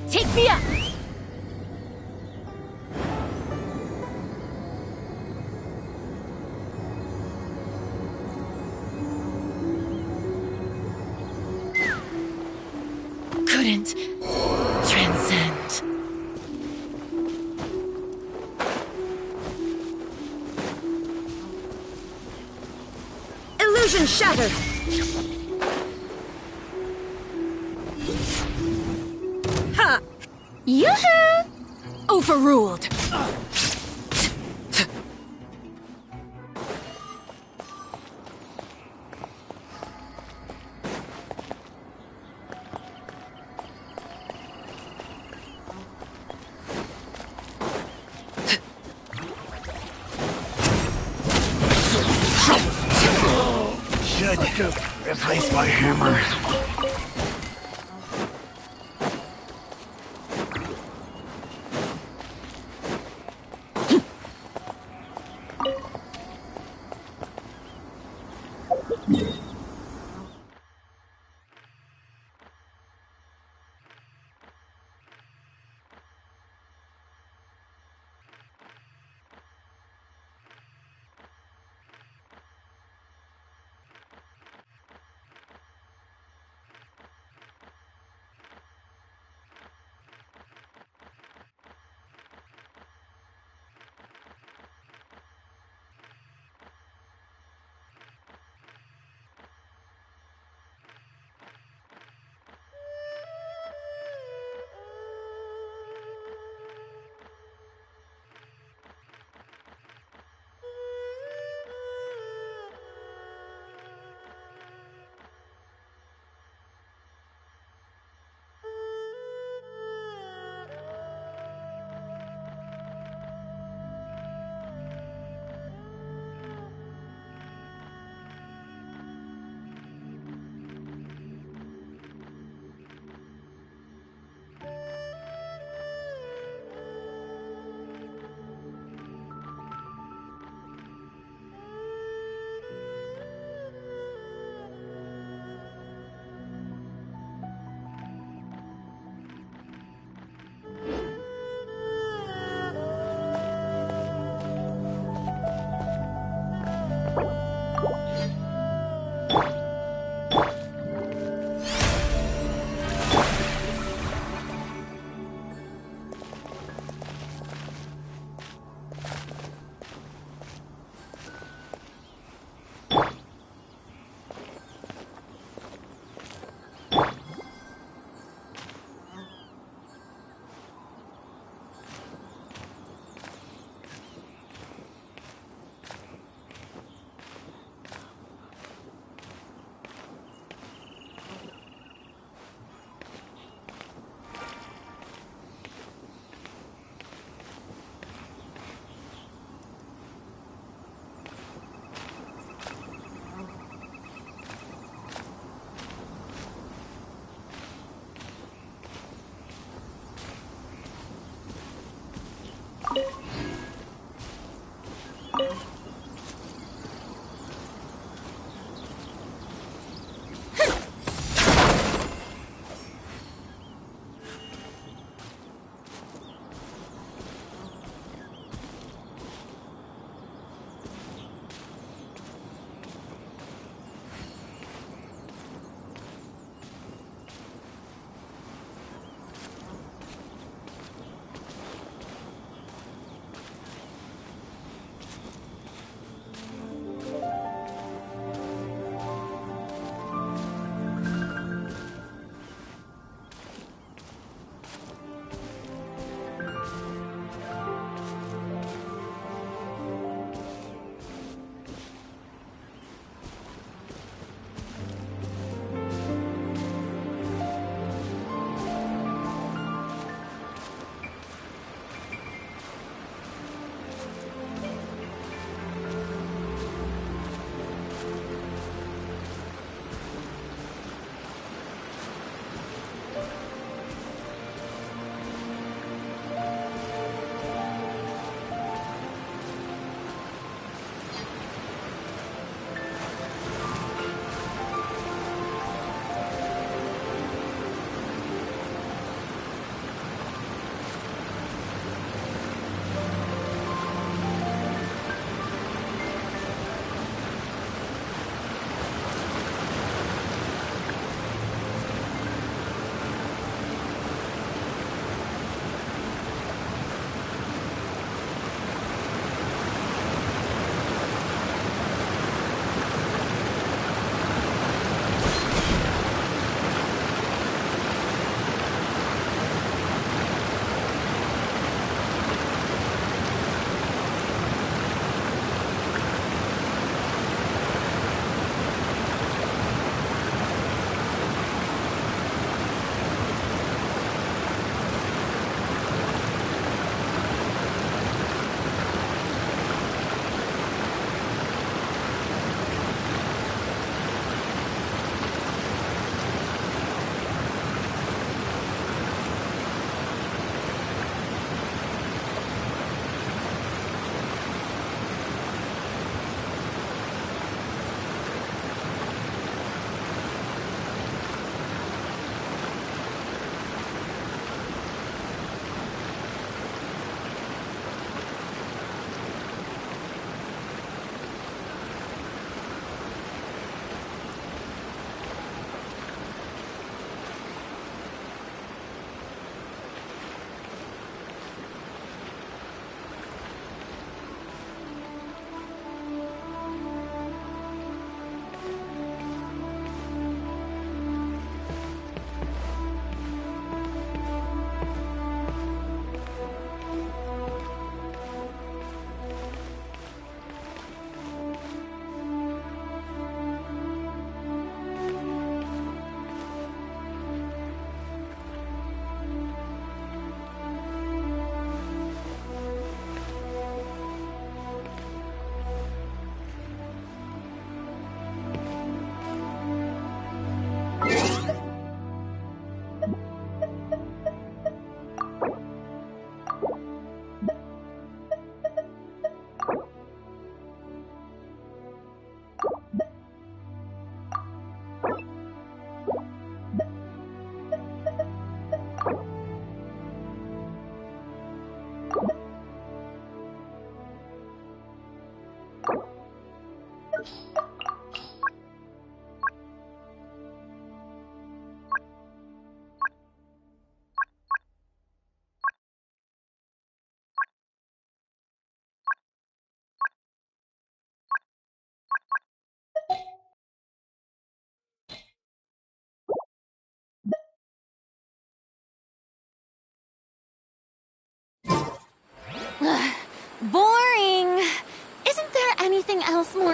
Take me up! couldn't transcend. Illusion shattered! Ha! Yoo-hoo! Overruled! Should replace my hammer.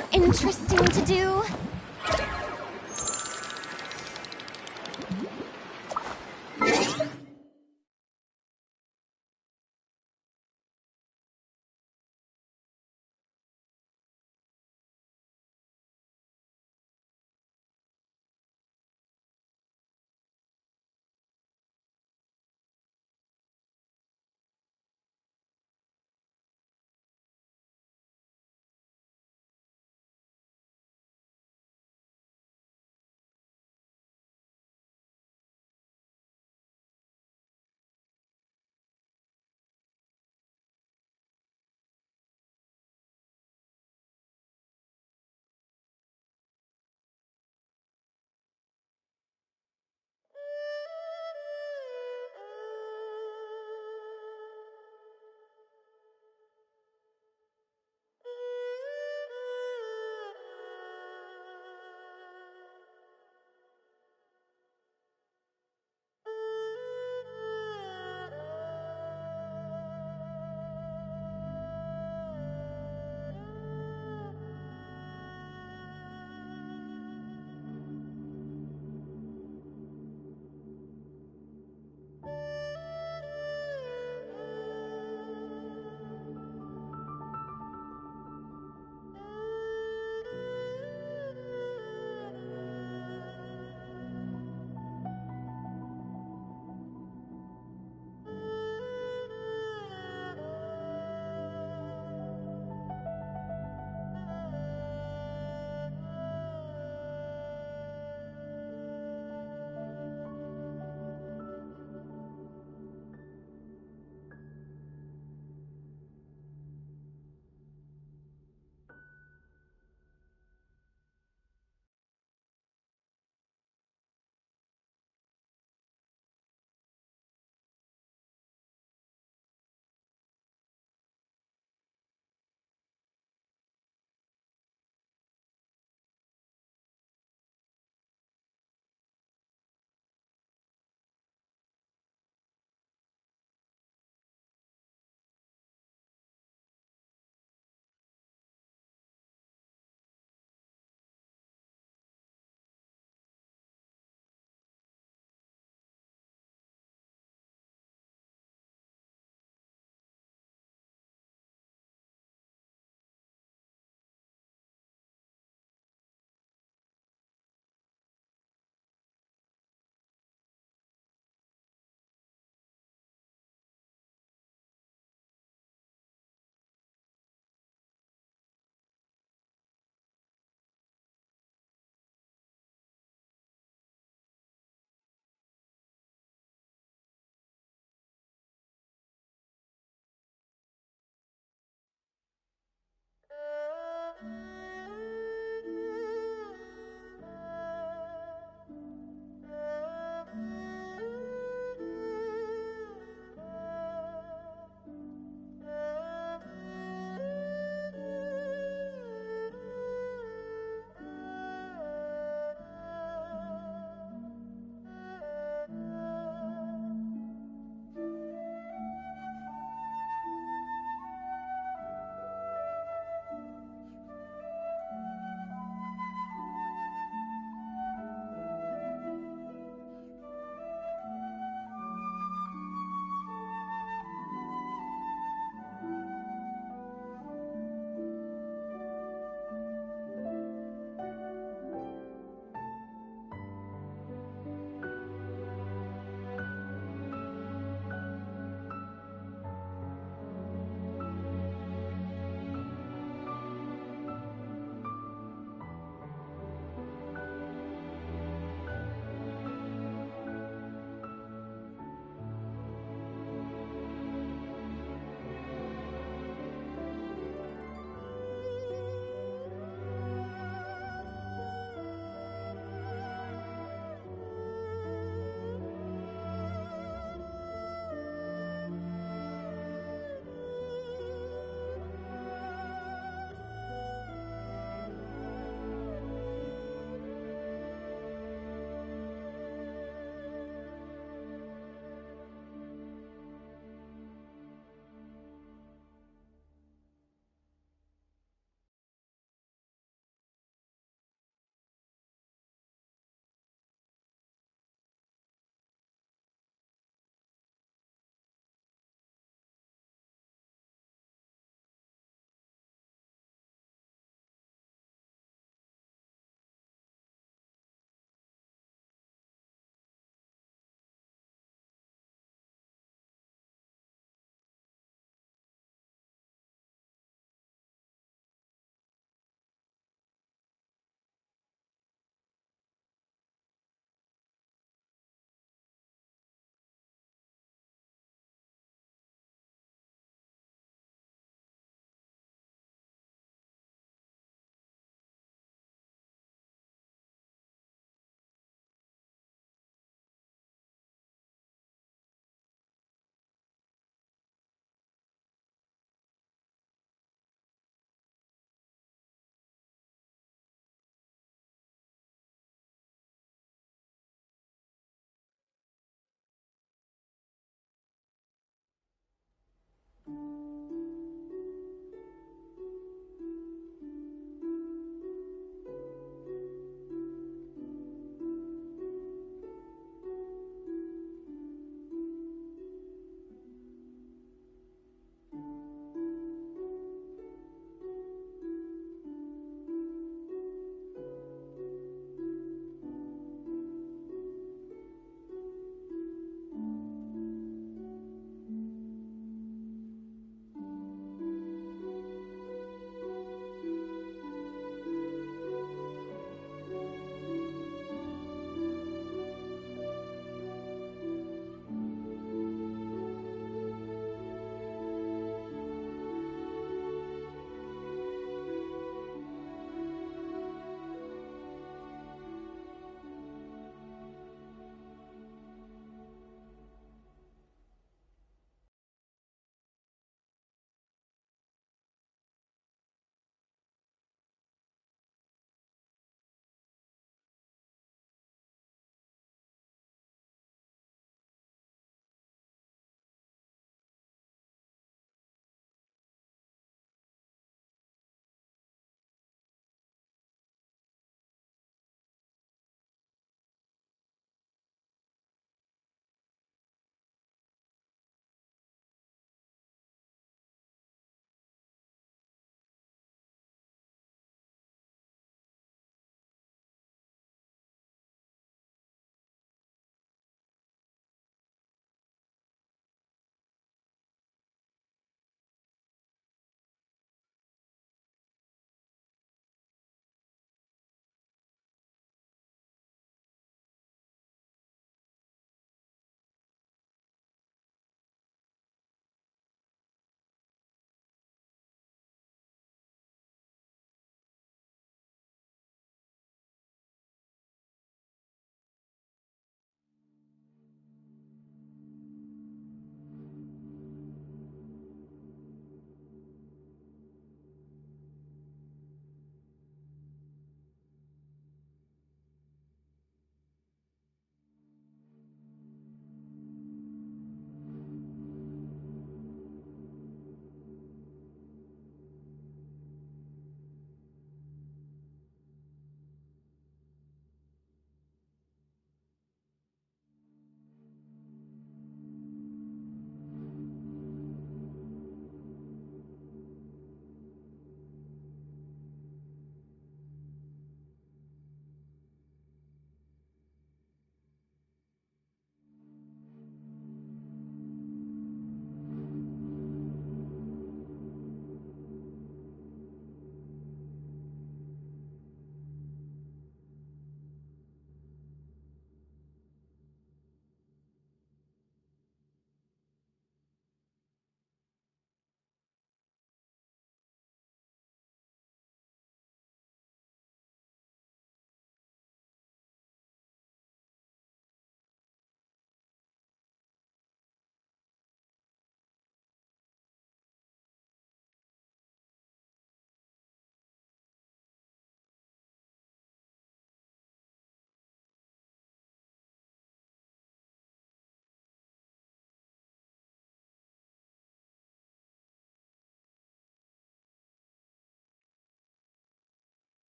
more interesting to do.